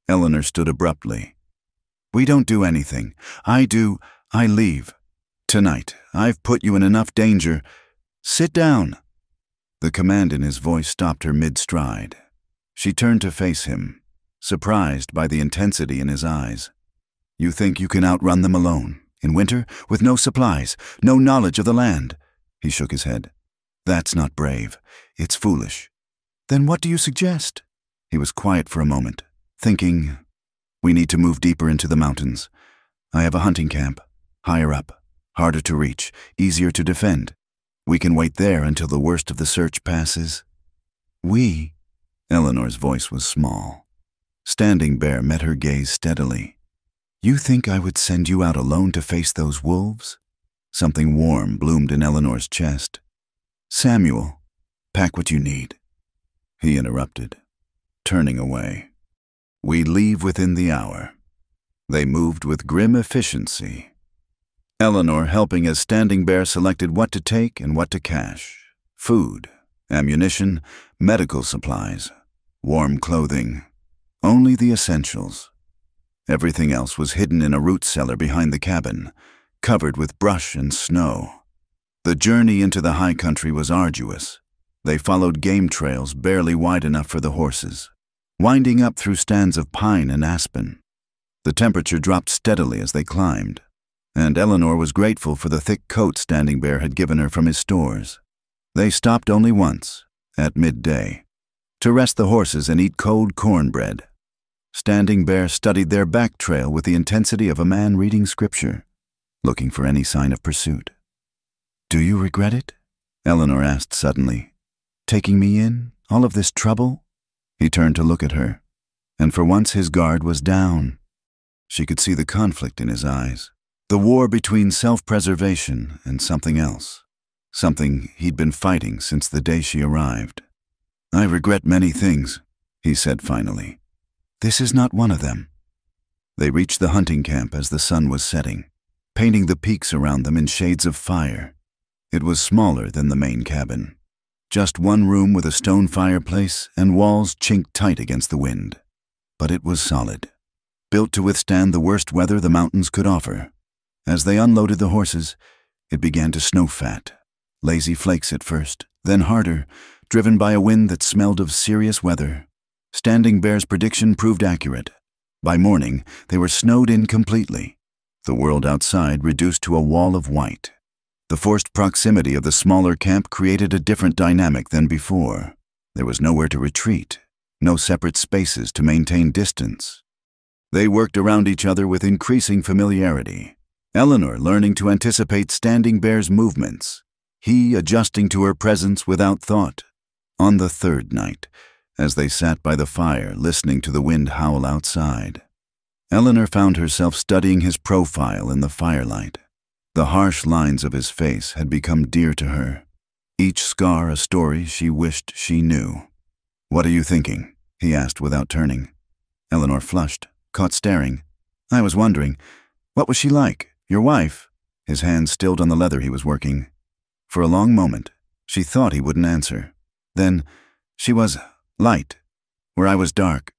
Eleanor stood abruptly. "We don't do anything. I leave. Tonight. I've put you in enough danger. Sit down." The command in his voice stopped her mid-stride. She turned to face him, surprised by the intensity in his eyes. "You think you can outrun them alone, in winter, with no supplies, no knowledge of the land?" He shook his head. "That's not brave. It's foolish." "Then what do you suggest?" He was quiet for a moment, thinking. "We need to move deeper into the mountains. I have a hunting camp, higher up, harder to reach, easier to defend. We can wait there until the worst of the search passes." "We?" Eleanor's voice was small. Standing Bear met her gaze steadily. "You think I would send you out alone to face those wolves?" Something warm bloomed in Eleanor's chest. "Samuel, pack what you need." He interrupted, turning away. "We leave within the hour." They moved with grim efficiency, Eleanor helping as Standing Bear selected what to take and what to cache: food, ammunition, medical supplies, warm clothing, only the essentials. Everything else was hidden in a root cellar behind the cabin, covered with brush and snow. The journey into the high country was arduous. They followed game trails barely wide enough for the horses, winding up through stands of pine and aspen. The temperature dropped steadily as they climbed, and Eleanor was grateful for the thick coat Standing Bear had given her from his stores. They stopped only once, at midday, to rest the horses and eat cold cornbread. Standing Bear studied their back trail with the intensity of a man reading scripture, looking for any sign of pursuit. "Do you regret it?" Eleanor asked suddenly. "Taking me in, all of this trouble?" He turned to look at her, and for once his guard was down. She could see the conflict in his eyes, the war between self-preservation and something else, something he'd been fighting since the day she arrived. "I regret many things," he said finally. "This is not one of them." They reached the hunting camp as the sun was setting, painting the peaks around them in shades of fire. It was smaller than the main cabin. Just one room with a stone fireplace and walls chinked tight against the wind. But it was solid, built to withstand the worst weather the mountains could offer. As they unloaded the horses, it began to snow fat, lazy flakes at first, then harder, driven by a wind that smelled of serious weather. Standing Bear's prediction proved accurate. By morning, they were snowed in completely. the world outside reduced to a wall of white. The forced proximity of the smaller camp created a different dynamic than before. There was nowhere to retreat, no separate spaces to maintain distance. They worked around each other with increasing familiarity. Eleanor learning to anticipate Standing Bear's movements, he adjusting to her presence without thought. On the third night, as they sat by the fire listening to the wind howl outside, Eleanor found herself studying his profile in the firelight. The harsh lines of his face had become dear to her, each scar a story she wished she knew. "What are you thinking?" he asked without turning. Eleanor flushed, caught staring. "I was wondering, what was she like, your wife?" His hand stilled on the leather he was working. For a long moment, she thought he wouldn't answer. Then, "She was light, where I was dark."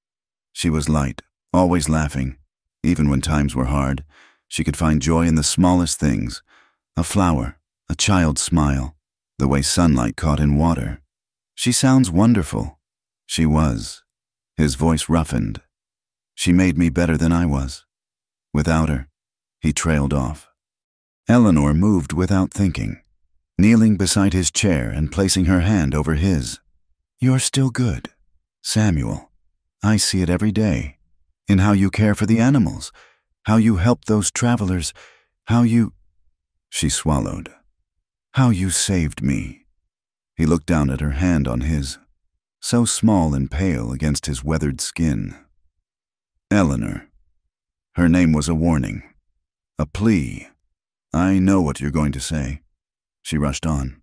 She was light, always laughing. Even when times were hard, she could find joy in the smallest things. A flower, a child's smile, the way sunlight caught in water. "She sounds wonderful." She was. His voice roughened. "She made me better than I was. Without her," he trailed off. Eleanor moved without thinking, kneeling beside his chair and placing her hand over his. "You're still good, Samuel. I see it every day, in how you care for the animals, how you help those travelers, how you—" She swallowed. "How you saved me." He looked down at her hand on his, so small and pale against his weathered skin. Eleanor. Her name was a warning, a plea. "I know what you're going to say." She rushed on.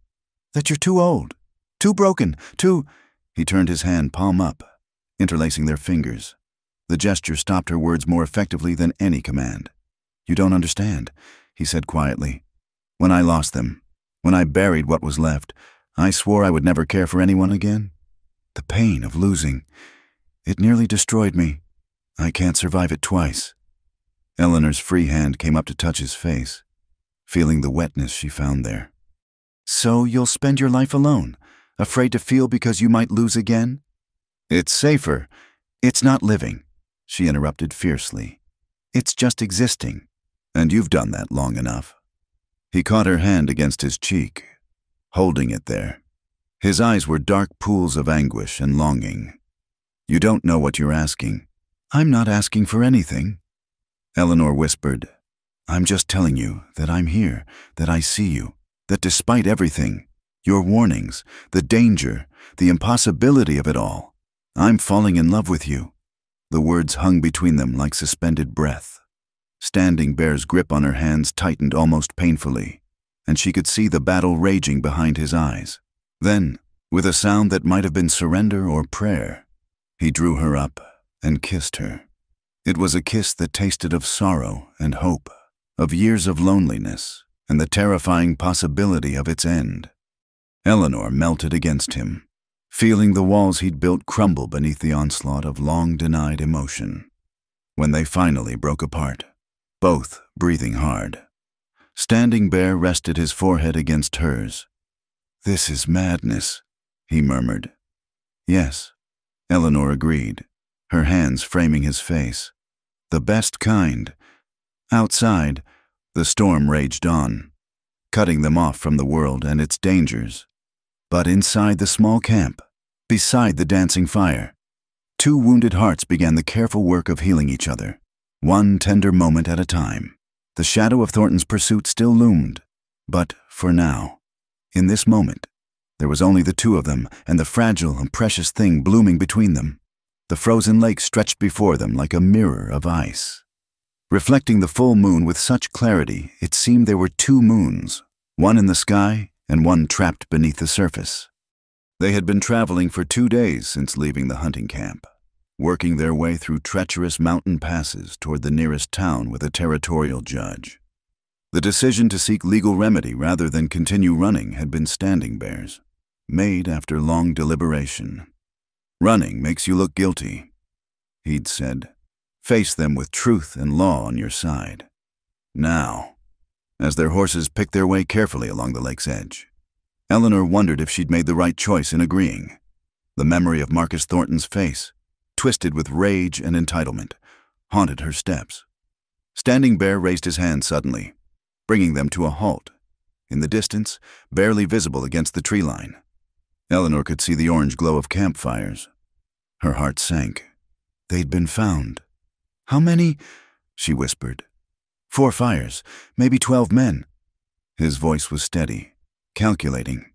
"That you're too old, too broken, too—" He turned his hand palm up, interlacing their fingers. The gesture stopped her words more effectively than any command. "You don't understand," he said quietly. "When I lost them, when I buried what was left, I swore I would never care for anyone again. The pain of losing, it nearly destroyed me. I can't survive it twice." Eleanor's free hand came up to touch his face, feeling the wetness she found there. "So you'll spend your life alone, afraid to feel because you might lose again?" "It's safer." "It's not living," she interrupted fiercely. "It's just existing, and you've done that long enough." He caught her hand against his cheek, holding it there. His eyes were dark pools of anguish and longing. "You don't know what you're asking." "I'm not asking for anything," Eleanor whispered. "I'm just telling you that I'm here, that I see you, that despite everything, your warnings, the danger, the impossibility of it all, I'm falling in love with you." The words hung between them like suspended breath. Standing Bear's grip on her hands tightened almost painfully, and she could see the battle raging behind his eyes. Then, with a sound that might have been surrender or prayer, he drew her up and kissed her. It was a kiss that tasted of sorrow and hope, of years of loneliness, and the terrifying possibility of its end. Eleanor melted against him, feeling the walls he'd built crumble beneath the onslaught of long-denied emotion. When they finally broke apart, both breathing hard, Standing Bear rested his forehead against hers. "This is madness," he murmured. "Yes," Eleanor agreed, her hands framing his face. "The best kind." Outside, the storm raged on, cutting them off from the world and its dangers. But inside the small camp, beside the dancing fire, two wounded hearts began the careful work of healing each other, one tender moment at a time. The shadow of Thornton's pursuit still loomed, but for now, in this moment, there was only the two of them and the fragile and precious thing blooming between them. The frozen lake stretched before them like a mirror of ice. Reflecting the full moon with such clarity, it seemed there were two moons, one in the sky and one trapped beneath the surface. They had been traveling for 2 days since leaving the hunting camp, working their way through treacherous mountain passes toward the nearest town with a territorial judge. The decision to seek legal remedy rather than continue running had been Standing Bear's, made after long deliberation. "Running makes you look guilty," he'd said. "Face them with truth and law on your side." Now, as their horses picked their way carefully along the lake's edge, Eleanor wondered if she'd made the right choice in agreeing. The memory of Marcus Thornton's face, twisted with rage and entitlement, haunted her steps. Standing Bear raised his hand suddenly, bringing them to a halt. In the distance, barely visible against the tree line, Eleanor could see the orange glow of campfires. Her heart sank. They'd been found. "How many?" she whispered. "4 fires, maybe 12 men." His voice was steady, calculating.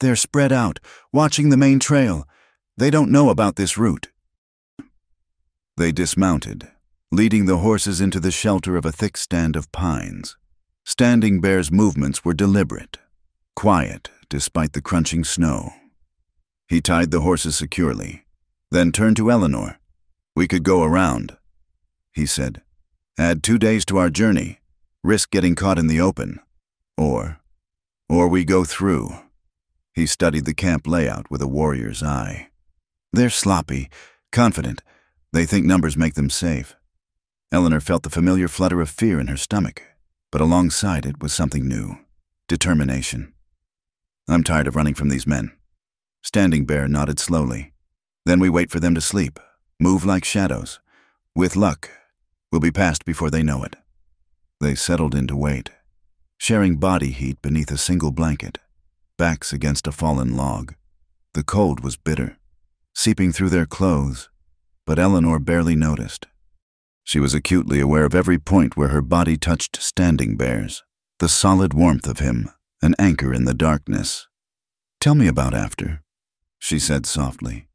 "They're spread out, watching the main trail. They don't know about this route." They dismounted, leading the horses into the shelter of a thick stand of pines. Standing Bear's movements were deliberate, quiet despite the crunching snow. He tied the horses securely, then turned to Eleanor. "We could go around," he said. "Add 2 days to our journey, risk getting caught in the open. Or we go through." He studied the camp layout with a warrior's eye. "They're sloppy, confident. They think numbers make them safe." Eleanor felt the familiar flutter of fear in her stomach, but alongside it was something new. Determination. "I'm tired of running from these men." Standing Bear nodded slowly. "Then we wait for them to sleep, move like shadows. With luck, we'll be past before they know it." They settled in to wait, sharing body heat beneath a single blanket, backs against a fallen log. The cold was bitter, seeping through their clothes, but Eleanor barely noticed. She was acutely aware of every point where her body touched Standing Bear's, the solid warmth of him, an anchor in the darkness. "Tell me about after," she said softly.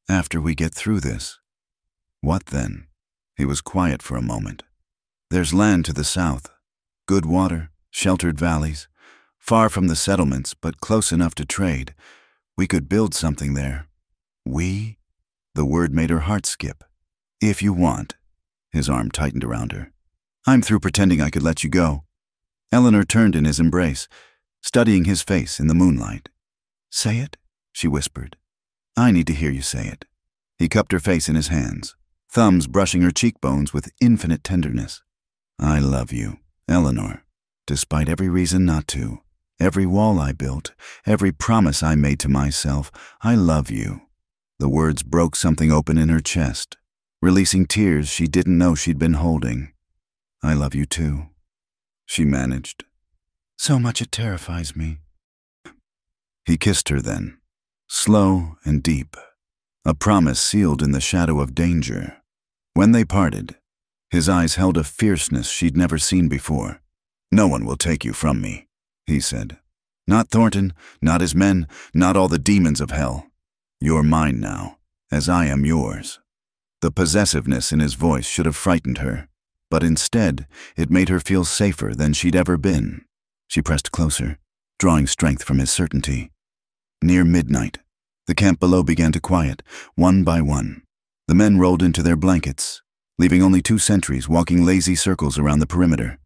"After we get through this." "What then?" He was quiet for a moment. "There's land to the south, good water, sheltered valleys, far from the settlements but close enough to trade. We could build something there." "We?" The word made her heart skip. "If you want." His arm tightened around her. "I'm through pretending I could let you go." Eleanor turned in his embrace, studying his face in the moonlight. "Say it," she whispered. "I need to hear you say it." He cupped her face in his hands, thumbs brushing her cheekbones with infinite tenderness. "I love you, Eleanor, despite every reason not to, every wall I built, every promise I made to myself. I love you." The words broke something open in her chest, releasing tears she didn't know she'd been holding. "I love you too," she managed. "So much it terrifies me." He kissed her then, slow and deep, a promise sealed in the shadow of danger. When they parted, his eyes held a fierceness she'd never seen before. "No one will take you from me," he said. "Not Thornton, not his men, not all the demons of hell. You're mine now, as I am yours." The possessiveness in his voice should have frightened her, but instead it made her feel safer than she'd ever been. She pressed closer, drawing strength from his certainty. Near midnight, the camp below began to quiet, one by one. The men rolled into their blankets, leaving only 2 sentries walking lazy circles around the perimeter.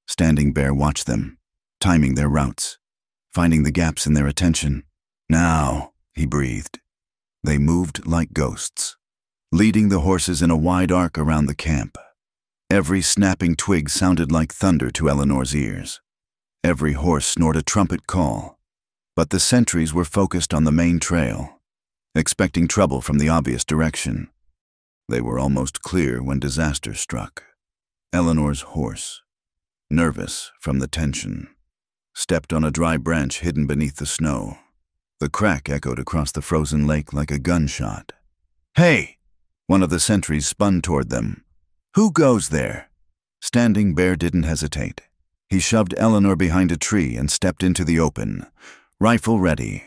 Standing Bear watched them, timing their routes, finding the gaps in their attention. "Now," he breathed. They moved like ghosts, leading the horses in a wide arc around the camp. Every snapping twig sounded like thunder to Eleanor's ears. Every horse snored a trumpet call. But the sentries were focused on the main trail, expecting trouble from the obvious direction. They were almost clear when disaster struck. Eleanor's horse, nervous from the tension, stepped on a dry branch hidden beneath the snow. The crack echoed across the frozen lake like a gunshot. "Hey!" One of the sentries spun toward them. "Who goes there?" Standing Bear didn't hesitate. He shoved Eleanor behind a tree and stepped into the open, rifle ready.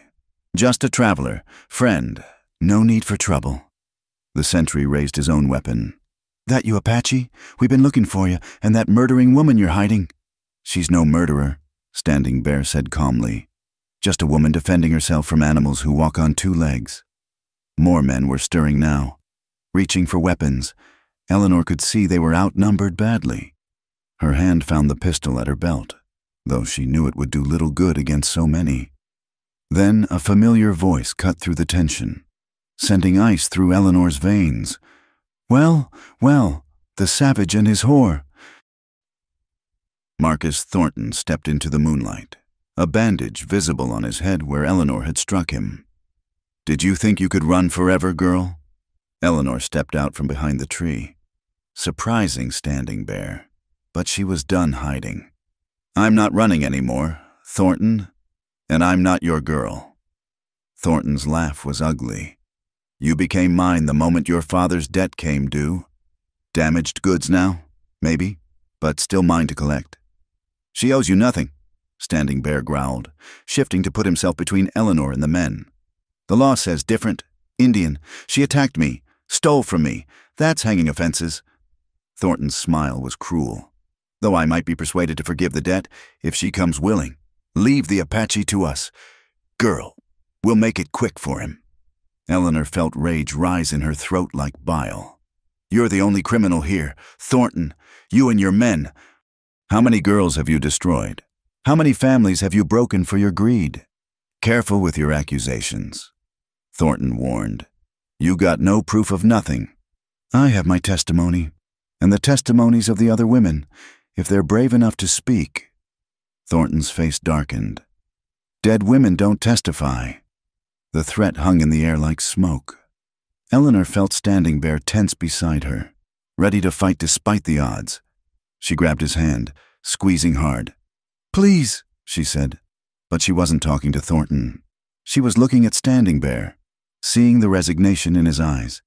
"Just a traveler, friend, no need for trouble." The sentry raised his own weapon. "That you, Apache? We've been looking for you, and that murdering woman you're hiding." "She's no murderer," Standing Bear said calmly. "Just a woman defending herself from animals who walk on 2 legs." More men were stirring now, reaching for weapons. Eleanor could see they were outnumbered badly. Her hand found the pistol at her belt, though she knew it would do little good against so many. Then a familiar voice cut through the tension, sending ice through Eleanor's veins. Well, the savage and his whore." Marcus Thornton stepped into the moonlight, a bandage visible on his head where Eleanor had struck him. "Did you think you could run forever, girl?" Eleanor stepped out from behind the tree. surprising Standing Bear, but she was done hiding. "I'm not running anymore, Thornton, and I'm not your girl." Thornton's laugh was ugly. "You became mine the moment your father's debt came due. Damaged goods now, maybe, but still mine to collect." "She owes you nothing," Standing Bear growled, shifting to put himself between Eleanor and the men. "The law says different. Indian. She attacked me, stole from me. That's hanging offenses." Thornton's smile was cruel. "Though I might be persuaded to forgive the debt if she comes willing. Leave the Apache to us. Girl, we'll make it quick for him." Eleanor felt rage rise in her throat like bile. "You're the only criminal here, Thornton. You and your men. How many girls have you destroyed? How many families have you broken for your greed? Careful with your accusations." Thornton warned. "You got no proof of nothing." "I have my testimony, and the testimonies of the other women, if they're brave enough to speak." Thornton's face darkened. "Dead women don't testify." The threat hung in the air like smoke. Eleanor felt Standing Bear tense beside her, ready to fight despite the odds. She grabbed his hand, squeezing hard. "Please," she said, but she wasn't talking to Thornton. She was looking at Standing Bear, seeing the resignation in his eyes.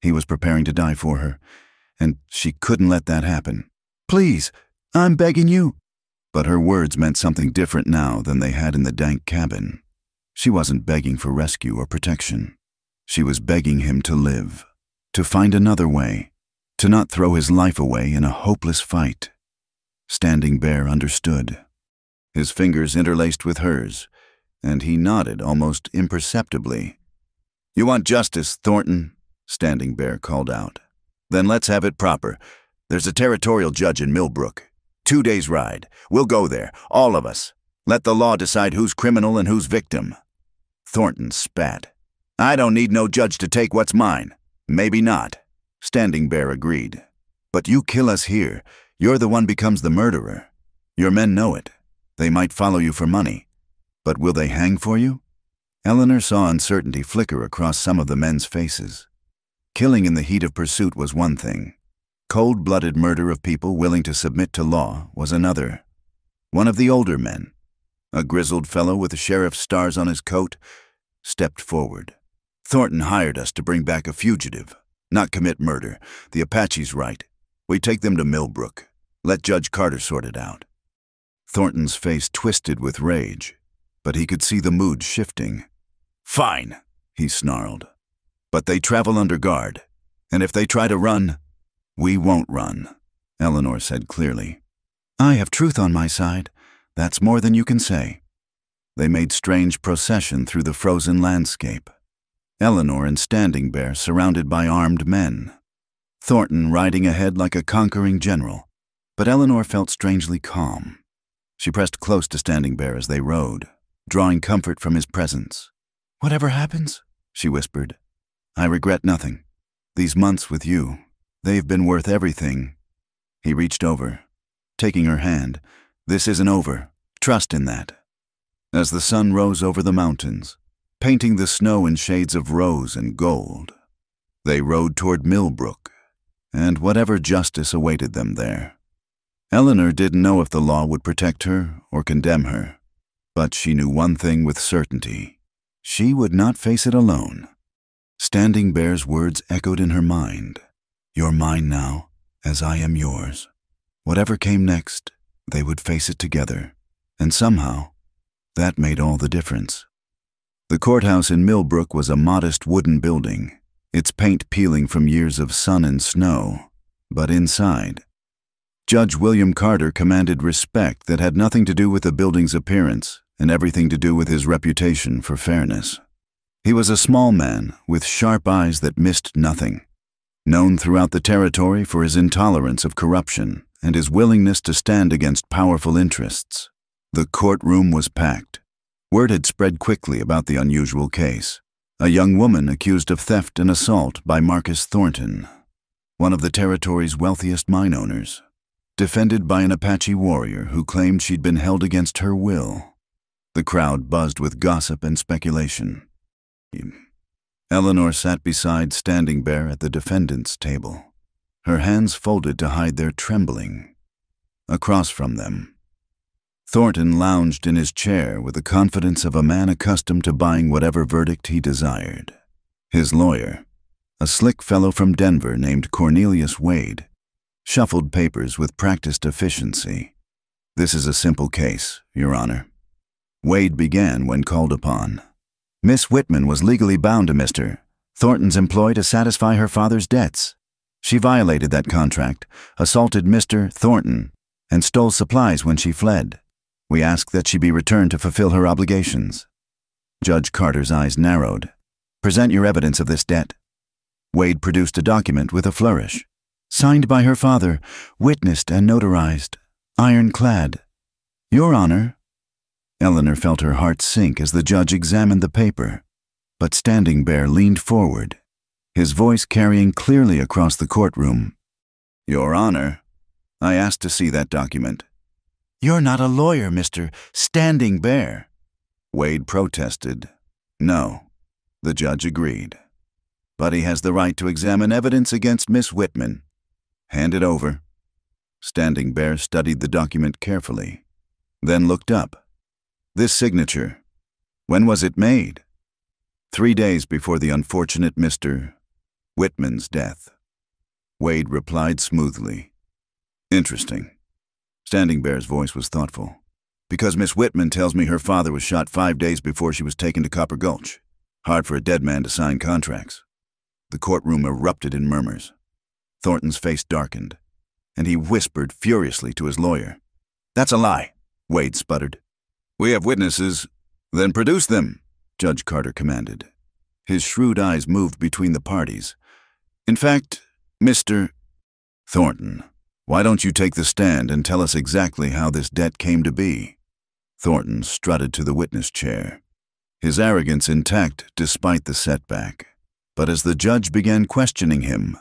He was preparing to die for her, and she couldn't let that happen. "Please, I'm begging you." But her words meant something different now than they had in the dank cabin. She wasn't begging for rescue or protection. She was begging him to live, to find another way, to not throw his life away in a hopeless fight. Standing Bear understood. His fingers interlaced with hers, and he nodded almost imperceptibly. "You want justice, Thornton?" Standing Bear called out. "Then let's have it proper. There's a territorial judge in Millbrook. 2 days' ride. We'll go there, all of us. Let the law decide who's criminal and who's victim." Thornton spat. "I don't need no judge to take what's mine." "Maybe not," Standing Bear agreed. "But you kill us here, you're the one becomes the murderer. Your men know it. They might follow you for money. But will they hang for you?" Eleanor saw uncertainty flicker across some of the men's faces. Killing in the heat of pursuit was one thing. Cold-blooded murder of people willing to submit to law was another. One of the older men, a grizzled fellow with the sheriff's stars on his coat, stepped forward. "Thornton hired us to bring back a fugitive, not commit murder. The Apache's right. We take them to Millbrook. Let Judge Carter sort it out." Thornton's face twisted with rage, but he could see the mood shifting. "Fine," he snarled. "But they travel under guard, and if they try to run, we won't run," Eleanor said clearly. "I have truth on my side. That's more than you can say." They made strange procession through the frozen landscape. Eleanor and Standing Bear surrounded by armed men. Thornton riding ahead like a conquering general, but Eleanor felt strangely calm. She pressed close to Standing Bear as they rode, drawing comfort from his presence. "Whatever happens," she whispered, "I regret nothing. These months with you, they've been worth everything." He reached over, taking her hand. "This isn't over. Trust in that." As the sun rose over the mountains, painting the snow in shades of rose and gold, they rode toward Millbrook, and whatever justice awaited them there. Eleanor didn't know if the law would protect her or condemn her, but she knew one thing with certainty. She would not face it alone. Standing Bear's words echoed in her mind. "You're mine now, as I am yours." Whatever came next, they would face it together, and somehow, that made all the difference. The courthouse in Millbrook was a modest wooden building, its paint peeling from years of sun and snow, but inside, Judge William Carter commanded respect that had nothing to do with the building's appearance and everything to do with his reputation for fairness. He was a small man with sharp eyes that missed nothing, known throughout the territory for his intolerance of corruption and his willingness to stand against powerful interests. The courtroom was packed. Word had spread quickly about the unusual case. A young woman accused of theft and assault by Marcus Thornton, one of the territory's wealthiest mine owners, defended by an Apache warrior who claimed she'd been held against her will. The crowd buzzed with gossip and speculation. Eleanor sat beside Standing Bear at the defendant's table, her hands folded to hide their trembling. Across from them, Thornton lounged in his chair with the confidence of a man accustomed to buying whatever verdict he desired. His lawyer, a slick fellow from Denver named Cornelius Wade, shuffled papers with practiced efficiency. "This is a simple case, Your Honor." Wade began when called upon. "Miss Whitman was legally bound to Mr. Thornton's employ to satisfy her father's debts. She violated that contract, assaulted Mr. Thornton, and stole supplies when she fled. We ask that she be returned to fulfill her obligations." Judge Carter's eyes narrowed. "Present your evidence of this debt." Wade produced a document with a flourish. "Signed by her father, witnessed and notarized, ironclad. Your Honor." Eleanor felt her heart sink as the judge examined the paper, but Standing Bear leaned forward, his voice carrying clearly across the courtroom. "Your Honor, I asked to see that document." "You're not a lawyer, Mr. Standing Bear." Wade protested. "No," the judge agreed. "But he has the right to examine evidence against Miss Whitman." "Hand it over." Standing Bear studied the document carefully, then looked up. "This signature, when was it made?" 3 days before the unfortunate Mr. Whitman's death." Wade replied smoothly. "Interesting." Standing Bear's voice was thoughtful. "Because Miss Whitman tells me her father was shot 5 days before she was taken to Copper Gulch. Hard for a dead man to sign contracts." The courtroom erupted in murmurs. Thornton's face darkened, and he whispered furiously to his lawyer. "That's a lie," Wade sputtered. "We have witnesses." "Then produce them," Judge Carter commanded. His shrewd eyes moved between the parties. "In fact, Mr. Thornton, why don't you take the stand and tell us exactly how this debt came to be?" Thornton strutted to the witness chair, his arrogance intact despite the setback. But as the judge began questioning him,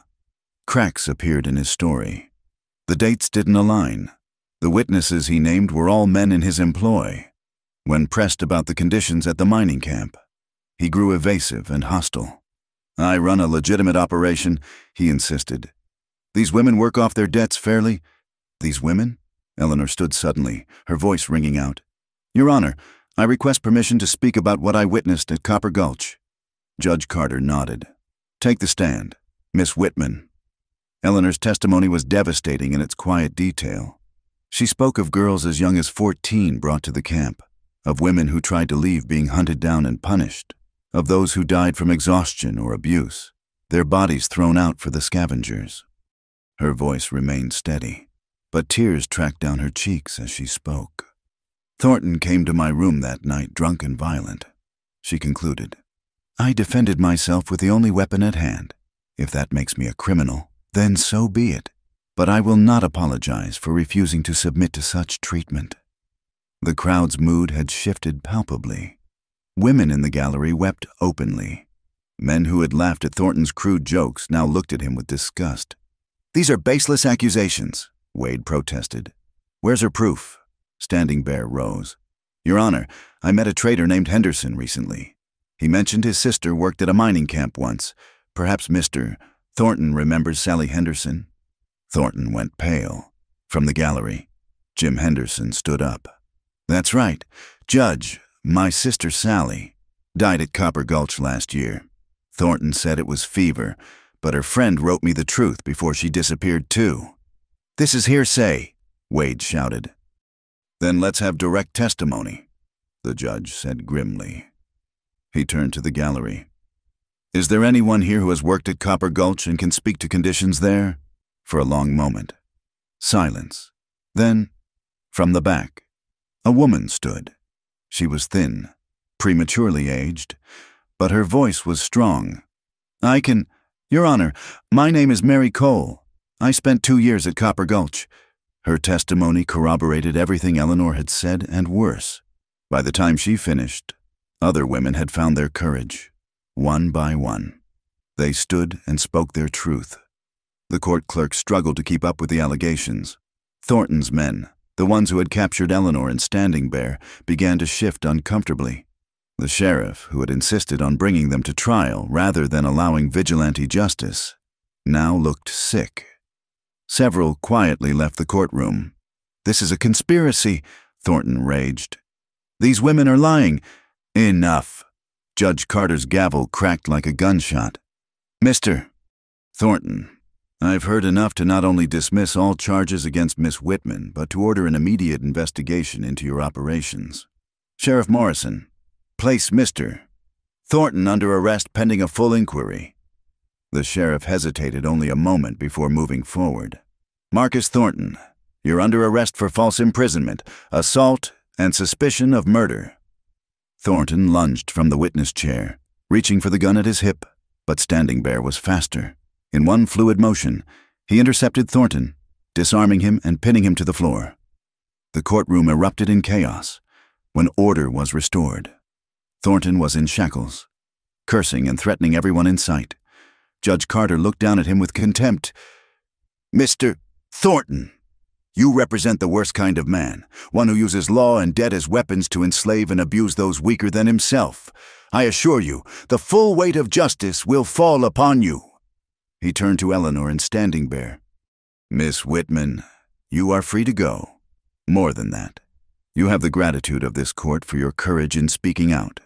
cracks appeared in his story. The dates didn't align. The witnesses he named were all men in his employ. When pressed about the conditions at the mining camp, he grew evasive and hostile. "I run a legitimate operation," he insisted. "These women work off their debts fairly." "These women?" Eleanor stood suddenly, her voice ringing out. "Your Honor, I request permission to speak about what I witnessed at Copper Gulch." Judge Carter nodded. "Take the stand, Miss Whitman." Eleanor's testimony was devastating in its quiet detail. She spoke of girls as young as 14 brought to the camp, of women who tried to leave being hunted down and punished, of those who died from exhaustion or abuse, their bodies thrown out for the scavengers. Her voice remained steady, but tears tracked down her cheeks as she spoke. "Thornton came to my room that night drunk and violent," she concluded. "I defended myself with the only weapon at hand. If that makes me a criminal, then so be it. But I will not apologize for refusing to submit to such treatment." The crowd's mood had shifted palpably. Women in the gallery wept openly. Men who had laughed at Thornton's crude jokes now looked at him with disgust. "These are baseless accusations," Wade protested. "Where's her proof?" Standing Bear rose. "Your Honor, I met a trader named Henderson recently. He mentioned his sister worked at a mining camp once. Perhaps Mr. Thornton remembers Sally Henderson." Thornton went pale. From the gallery, Jim Henderson stood up. "That's right. Judge, my sister Sally died at Copper Gulch last year. Thornton said it was fever, but her friend wrote me the truth before she disappeared too." "This is hearsay," Wade shouted. "Then let's have direct testimony," the judge said grimly. He turned to the gallery. "Is there anyone here who has worked at Copper Gulch and can speak to conditions there?" For a long moment, silence. Then, from the back, a woman stood. She was thin, prematurely aged, but her voice was strong. "I can... Your Honor, my name is Mary Cole. I spent 2 years at Copper Gulch." Her testimony corroborated everything Eleanor had said and worse. By the time she finished, other women had found their courage, one by one. They stood and spoke their truth. The court clerk struggled to keep up with the allegations. Thornton's men, the ones who had captured Eleanor and Standing Bear, began to shift uncomfortably. The sheriff, who had insisted on bringing them to trial rather than allowing vigilante justice, now looked sick. Several quietly left the courtroom. "This is a conspiracy," Thornton raged. "These women are lying." "Enough." Judge Carter's gavel cracked like a gunshot. "Mr. Thornton, I've heard enough to not only dismiss all charges against Miss Whitman, but to order an immediate investigation into your operations. Sheriff Morrison, place Mr. Thornton under arrest pending a full inquiry." The sheriff hesitated only a moment before moving forward. "Marcus Thornton, you're under arrest for false imprisonment, assault, and suspicion of murder." Thornton lunged from the witness chair, reaching for the gun at his hip, but Standing Bear was faster. In one fluid motion, he intercepted Thornton, disarming him and pinning him to the floor. The courtroom erupted in chaos when order was restored. Thornton was in shackles, cursing and threatening everyone in sight. Judge Carter looked down at him with contempt. "Mr. Thornton, you represent the worst kind of man, one who uses law and debt as weapons to enslave and abuse those weaker than himself. I assure you, the full weight of justice will fall upon you." He turned to Eleanor and Standing Bear. "Miss Whitman, you are free to go. More than that, you have the gratitude of this court for your courage in speaking out.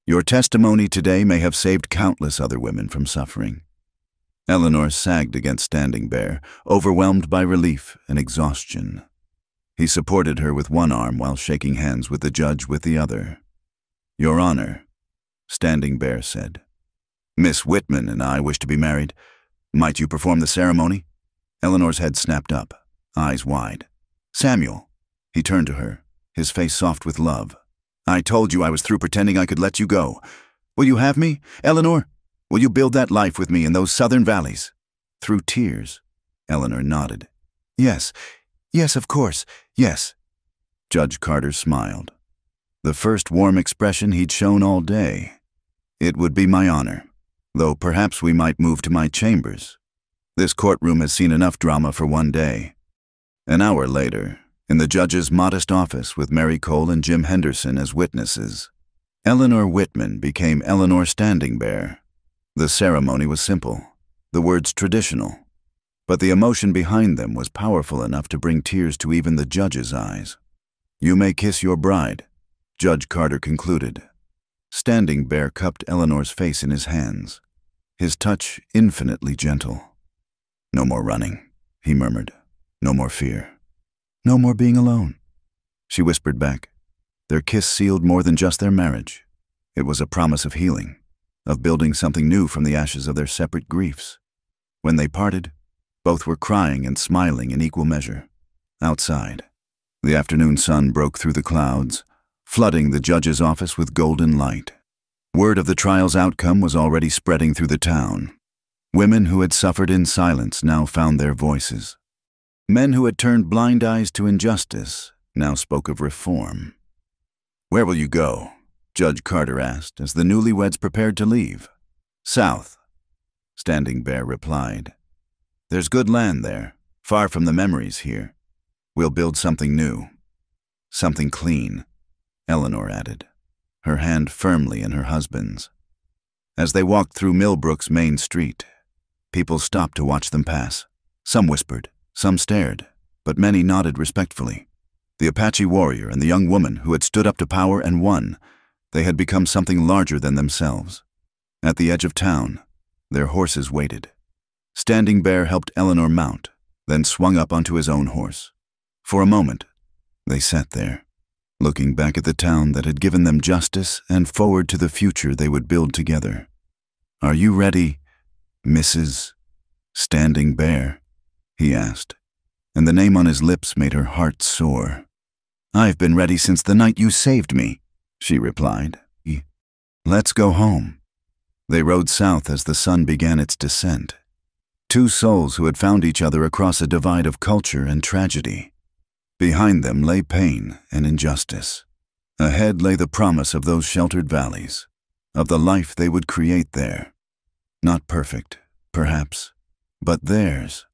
Your testimony today may have saved countless other women from suffering." Eleanor sagged against Standing Bear, overwhelmed by relief and exhaustion. He supported her with one arm while shaking hands with the judge with the other. "Your Honor," Standing Bear said, "Miss Whitman and I wish to be married. Might you perform the ceremony?" Eleanor's head snapped up, eyes wide. "Samuel," he turned to her, his face soft with love. "I told you I was through pretending I could let you go. Will you have me, Eleanor? Will you build that life with me in those southern valleys?" Through tears, Eleanor nodded. Yes, of course, yes." Judge Carter smiled. The first warm expression he'd shown all day. "It would be my honor, though perhaps we might move to my chambers. This courtroom has seen enough drama for one day." An hour later, in the judge's modest office with Mary Cole and Jim Henderson as witnesses, Eleanor Whitman became Eleanor Standing Bear. The ceremony was simple, the words traditional, but the emotion behind them was powerful enough to bring tears to even the judge's eyes. "You may kiss your bride," Judge Carter concluded. Standing Bear cupped Eleanor's face in his hands, his touch infinitely gentle. "No more running," he murmured. "No more fear. No more being alone," she whispered back. Their kiss sealed more than just their marriage. It was a promise of healing, of building something new from the ashes of their separate griefs. When they parted, both were crying and smiling in equal measure. Outside, the afternoon sun broke through the clouds, flooding the judge's office with golden light. Word of the trial's outcome was already spreading through the town. Women who had suffered in silence now found their voices. Men who had turned blind eyes to injustice now spoke of reform. "Where will you go?" Judge Carter asked as the newlyweds prepared to leave. "South," Standing Bear replied. "There's good land there, far from the memories here. We'll build something new. Something clean," Eleanor added, her hand firmly in her husband's. As they walked through Millbrook's main street, people stopped to watch them pass. Some whispered, some stared, but many nodded respectfully. The Apache warrior and the young woman who had stood up to power and won, they had become something larger than themselves. At the edge of town, their horses waited. Standing Bear helped Eleanor mount, then swung up onto his own horse. For a moment, they sat there, looking back at the town that had given them justice and forward to the future they would build together. "Are you ready, Mrs. Standing Bear?" he asked, and the name on his lips made her heart soar. "I've been ready since the night you saved me," she replied. "Let's go home." They rode south as the sun began its descent. Two souls who had found each other across a divide of culture and tragedy. Behind them lay pain and injustice. Ahead lay the promise of those sheltered valleys, of the life they would create there. Not perfect, perhaps, but theirs.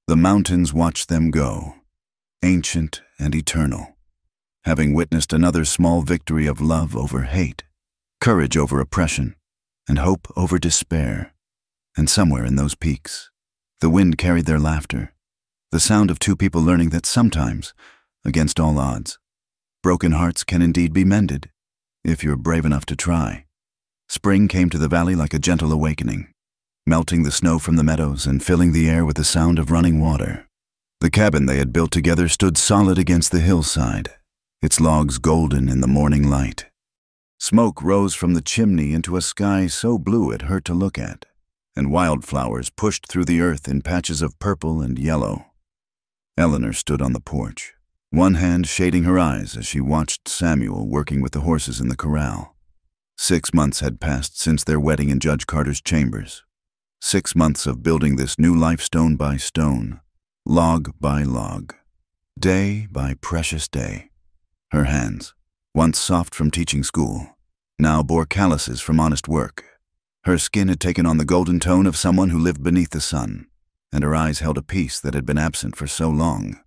The mountains watched them go, ancient and eternal, having witnessed another small victory of love over hate, courage over oppression, and hope over despair. And somewhere in those peaks, the wind carried their laughter, The sound of two people learning that sometimes, against all odds, broken hearts can indeed be mended, if you're brave enough to try. Spring came to the valley like a gentle awakening, melting the snow from the meadows and filling the air with the sound of running water. The cabin they had built together stood solid against the hillside, its logs golden in the morning light. Smoke rose from the chimney into a sky so blue it hurt to look at, and wildflowers pushed through the earth in patches of purple and yellow. Eleanor stood on the porch, one hand shading her eyes as she watched Samuel working with the horses in the corral. 6 months had passed since their wedding in Judge Carter's chambers. 6 months of building this new life stone by stone, log by log, day by precious day. Her hands, once soft from teaching school, now bore calluses from honest work. Her skin had taken on the golden tone of someone who lived beneath the sun, and her eyes held a peace that had been absent for so long.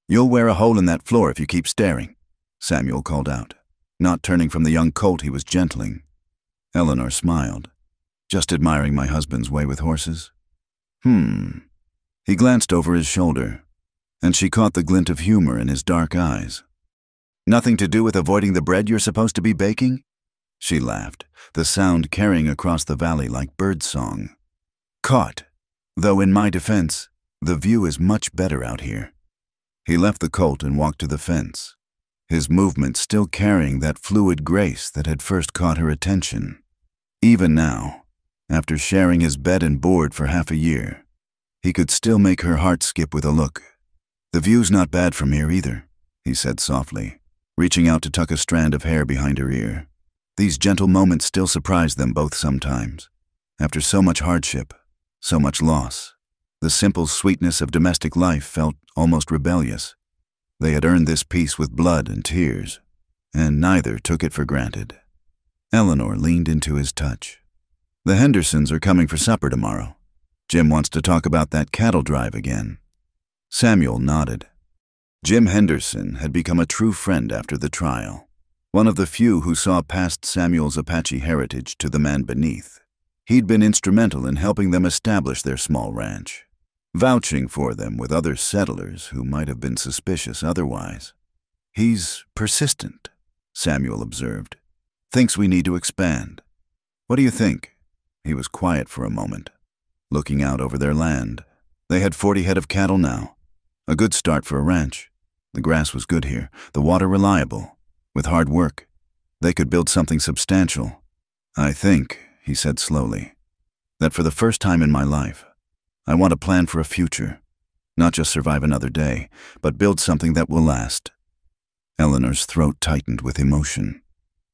"You'll wear a hole in that floor if you keep staring," Samuel called out, not turning from the young colt he was gentling. Eleanor smiled. "Just admiring my husband's way with horses?" He glanced over his shoulder, and she caught the glint of humor in his dark eyes. "Nothing to do with avoiding the bread you're supposed to be baking?" She laughed, the sound carrying across the valley like birdsong. "Caught, though in my defense, the view is much better out here." He left the colt and walked to the fence, his movements still carrying that fluid grace that had first caught her attention. Even now, after sharing his bed and board for half a year, he could still make her heart skip with a look. "The view's not bad from here either," he said softly, reaching out to tuck a strand of hair behind her ear. These gentle moments still surprised them both sometimes. After so much hardship, so much loss, the simple sweetness of domestic life felt almost rebellious. They had earned this peace with blood and tears, and neither took it for granted. Eleanor leaned into his touch. "The Hendersons are coming for supper tomorrow. Jim wants to talk about that cattle drive again." Samuel nodded. Jim Henderson had become a true friend after the trial, one of the few who saw past Samuel's Apache heritage to the man beneath. He'd been instrumental in helping them establish their small ranch, vouching for them with other settlers who might have been suspicious otherwise. "He's persistent," Samuel observed. "Thinks we need to expand. What do you think?" He was quiet for a moment, looking out over their land. They had 40 head of cattle now, a good start for a ranch. The grass was good here, the water reliable. With hard work, they could build something substantial. "I think," he said slowly, "that for the first time in my life, I want to plan for a future, not just survive another day, but build something that will last." Eleanor's throat tightened with emotion.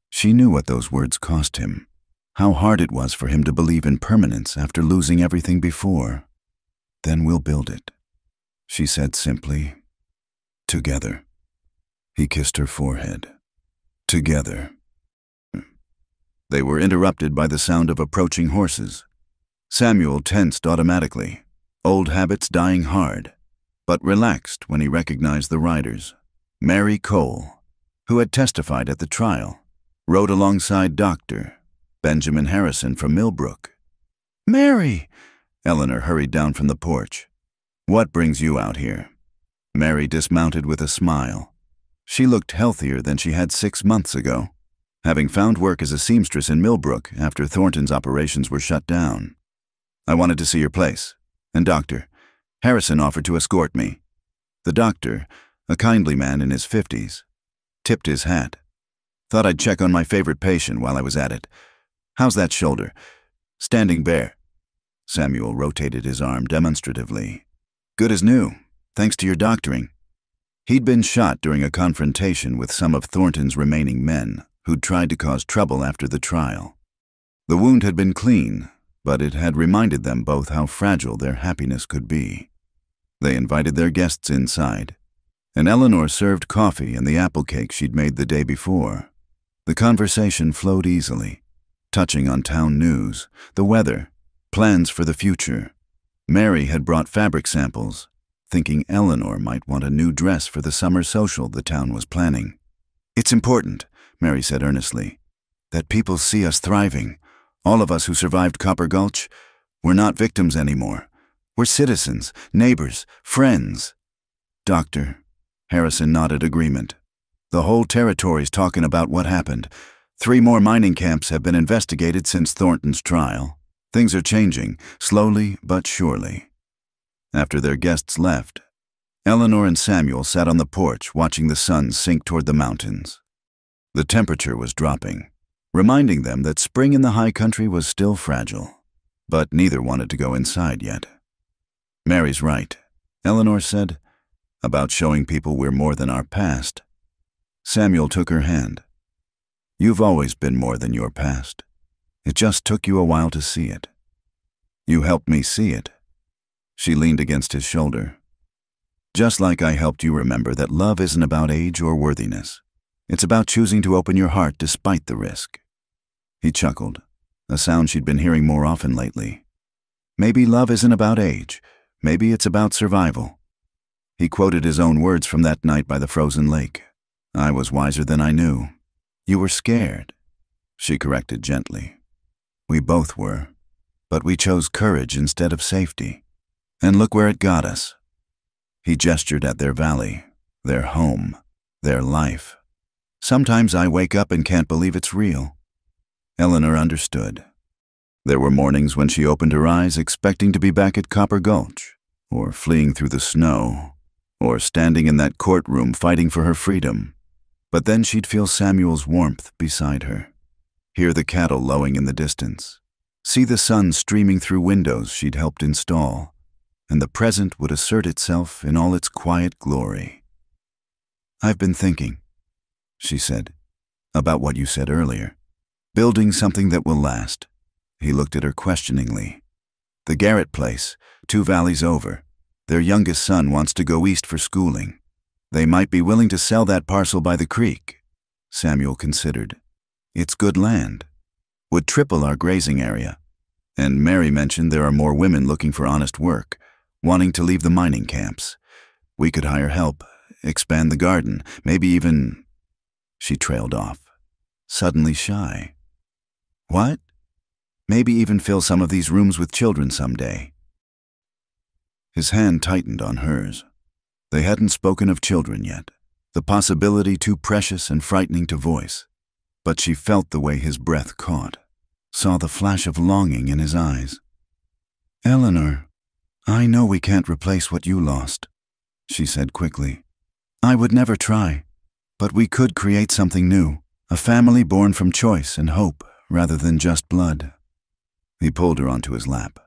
She knew what those words cost him, how hard it was for him to believe in permanence after losing everything before. "Then we'll build it," she said simply. "Together." He kissed her forehead. "Together." They were interrupted by the sound of approaching horses. Samuel tensed automatically, old habits dying hard, but relaxed when he recognized the riders. Mary Cole, who had testified at the trial, rode alongside Dr. Benjamin Harrison from Millbrook. "Mary!" Eleanor hurried down from the porch. "What brings you out here?" Mary dismounted with a smile. She looked healthier than she had 6 months ago, having found work as a seamstress in Millbrook after Thornton's operations were shut down. "I wanted to see your place, and Dr. Harrison offered to escort me." The doctor, a kindly man in his 50s, tipped his hat. "Thought I'd check on my favorite patient while I was at it. How's that shoulder? Standing bare?" Samuel rotated his arm demonstratively. "Good as new, thanks to your doctoring." He'd been shot during a confrontation with some of Thornton's remaining men who'd tried to cause trouble after the trial. The wound had been clean, but it had reminded them both how fragile their happiness could be. They invited their guests inside, and Eleanor served coffee and the apple cake she'd made the day before. The conversation flowed easily, touching on town news, the weather, plans for the future. Mary had brought fabric samples, thinking Eleanor might want a new dress for the summer social the town was planning. "It's important," Mary said earnestly, "that people see us thriving. All of us who survived Copper Gulch, we're not victims anymore. We're citizens, neighbors, friends. Doctor, Harrison nodded agreement. The whole territory's talking about what happened. 3 more mining camps have been investigated since Thornton's trial. Things are changing, slowly but surely. After their guests left, Eleanor and Samuel sat on the porch watching the sun sink toward the mountains. The temperature was dropping, reminding them that spring in the high country was still fragile, but neither wanted to go inside yet. Mary's right, Eleanor said, about showing people we're more than our past. Samuel took her hand. You've always been more than your past. It just took you a while to see it. You helped me see it. She leaned against his shoulder. Just like I helped you remember that love isn't about age or worthiness. It's about choosing to open your heart despite the risk. He chuckled, a sound she'd been hearing more often lately. Maybe love isn't about age. Maybe it's about survival. He quoted his own words from that night by the frozen lake. I was wiser than I knew. You were scared, she corrected gently. We both were, but we chose courage instead of safety. And look where it got us. He gestured at their valley, their home, their life. Sometimes I wake up and can't believe it's real. Eleanor understood. There were mornings when she opened her eyes expecting to be back at Copper Gulch, or fleeing through the snow, or standing in that courtroom fighting for her freedom. But then she'd feel Samuel's warmth beside her, hear the cattle lowing in the distance, see the sun streaming through windows she'd helped install, and the present would assert itself in all its quiet glory. I've been thinking, she said, about what you said earlier. Building something that will last. He looked at her questioningly. The Garrett place, 2 valleys over. Their youngest son wants to go east for schooling. They might be willing to sell that parcel by the creek. Samuel considered. It's good land. Would triple our grazing area. And Mary mentioned there are more women looking for honest work, wanting to leave the mining camps. We could hire help, expand the garden, maybe even... She trailed off, suddenly shy. What? Maybe even fill some of these rooms with children someday. His hand tightened on hers. They hadn't spoken of children yet, the possibility too precious and frightening to voice. But she felt the way his breath caught, saw the flash of longing in his eyes. Eleanor, I know we can't replace what you lost, she said quickly. I would never try. But we could create something new, a family born from choice and hope rather than just blood. He pulled her onto his lap,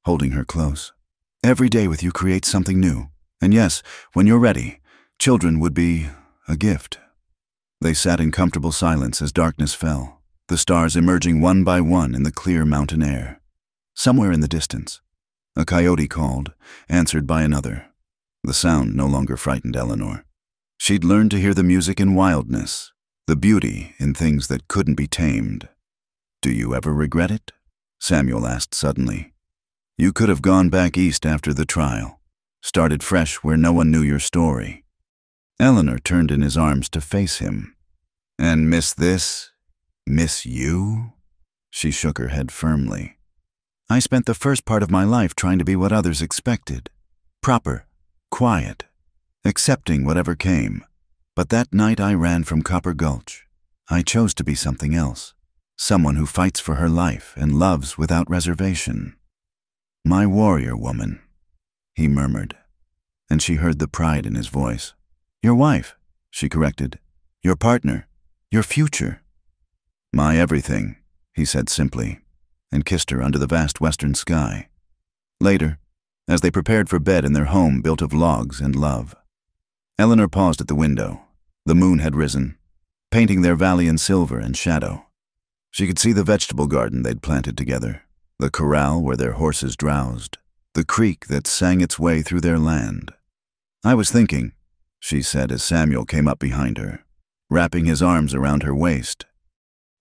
holding her close. Every day with you creates something new. And yes, when you're ready, children would be a gift. They sat in comfortable silence as darkness fell, the stars emerging one by one in the clear mountain air. Somewhere in the distance, a coyote called, answered by another. The sound no longer frightened Eleanor. She'd learned to hear the music in wildness, the beauty in things that couldn't be tamed. Do you ever regret it? Samuel asked suddenly. You could have gone back east after the trial, started fresh where no one knew your story. Eleanor turned in his arms to face him. And miss this? Miss you? She shook her head firmly. I spent the first part of my life trying to be what others expected. Proper, quiet, accepting whatever came. But that night I ran from Copper Gulch. I chose to be something else. Someone who fights for her life and loves without reservation. My warrior woman, he murmured, and she heard the pride in his voice. Your wife, she corrected. Your partner. Your future. My everything, he said simply, and kissed her under the vast western sky. Later, as they prepared for bed in their home built of logs and love, Eleanor paused at the window. The moon had risen, painting their valley in silver and shadow. She could see the vegetable garden they'd planted together, the corral where their horses drowsed, the creek that sang its way through their land. I was thinking, she said as Samuel came up behind her, wrapping his arms around her waist.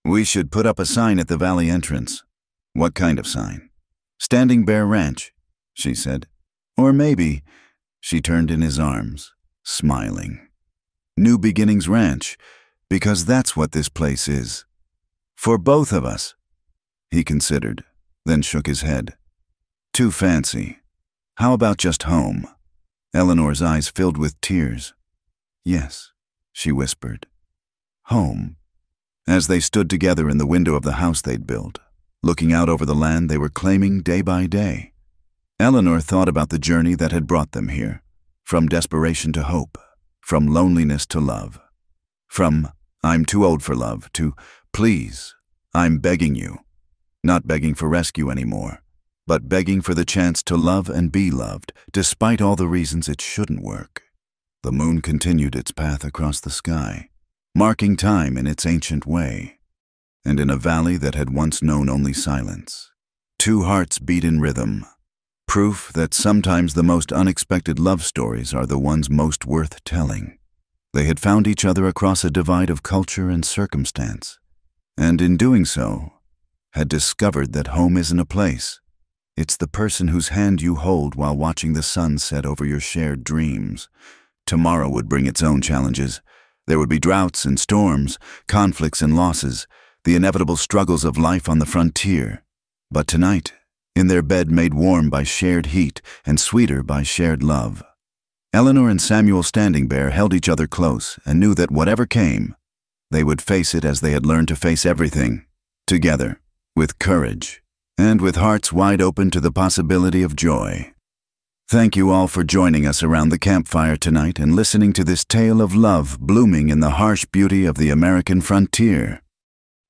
We should put up a sign at the valley entrance. What kind of sign? Standing Bear Ranch, she said. Or maybe, she turned in his arms, smiling. New Beginnings Ranch, because that's what this place is. For both of us. He considered, then shook his head. Too fancy. How about just home? Eleanor's eyes filled with tears. Yes, she whispered. Home. As they stood together in the window of the house they'd built, looking out over the land they were claiming day by day, Eleanor thought about the journey that had brought them here, from desperation to hope, from loneliness to love, from "I'm too old for love" to "Please, I'm begging you." Not begging for rescue anymore, but begging for the chance to love and be loved, despite all the reasons it shouldn't work. The moon continued its path across the sky, marking time in its ancient way. And in a valley that had once known only silence, two hearts beat in rhythm, proof that sometimes the most unexpected love stories are the ones most worth telling. They had found each other across a divide of culture and circumstance, and in doing so, had discovered that home isn't a place. It's the person whose hand you hold while watching the sun set over your shared dreams. Tomorrow would bring its own challenges. There would be droughts and storms, conflicts and losses, the inevitable struggles of life on the frontier. But tonight, in their bed made warm by shared heat and sweeter by shared love, Eleanor and Samuel Standing Bear held each other close and knew that whatever came, they would face it as they had learned to face everything, together, with courage, and with hearts wide open to the possibility of joy. Thank you all for joining us around the campfire tonight and listening to this tale of love blooming in the harsh beauty of the American frontier.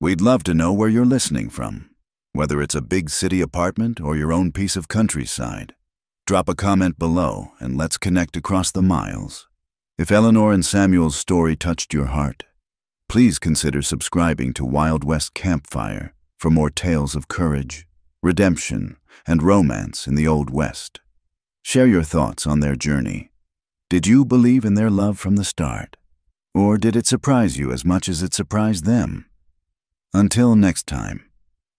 We'd love to know where you're listening from, whether it's a big city apartment or your own piece of countryside. Drop a comment below and let's connect across the miles. If Eleanor and Samuel's story touched your heart, please consider subscribing to Wild West Campfire for more tales of courage, redemption, and romance in the Old West. Share your thoughts on their journey. Did you believe in their love from the start? Or did it surprise you as much as it surprised them? Until next time,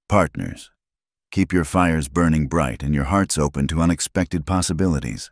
partners, keep your fires burning bright and your hearts open to unexpected possibilities.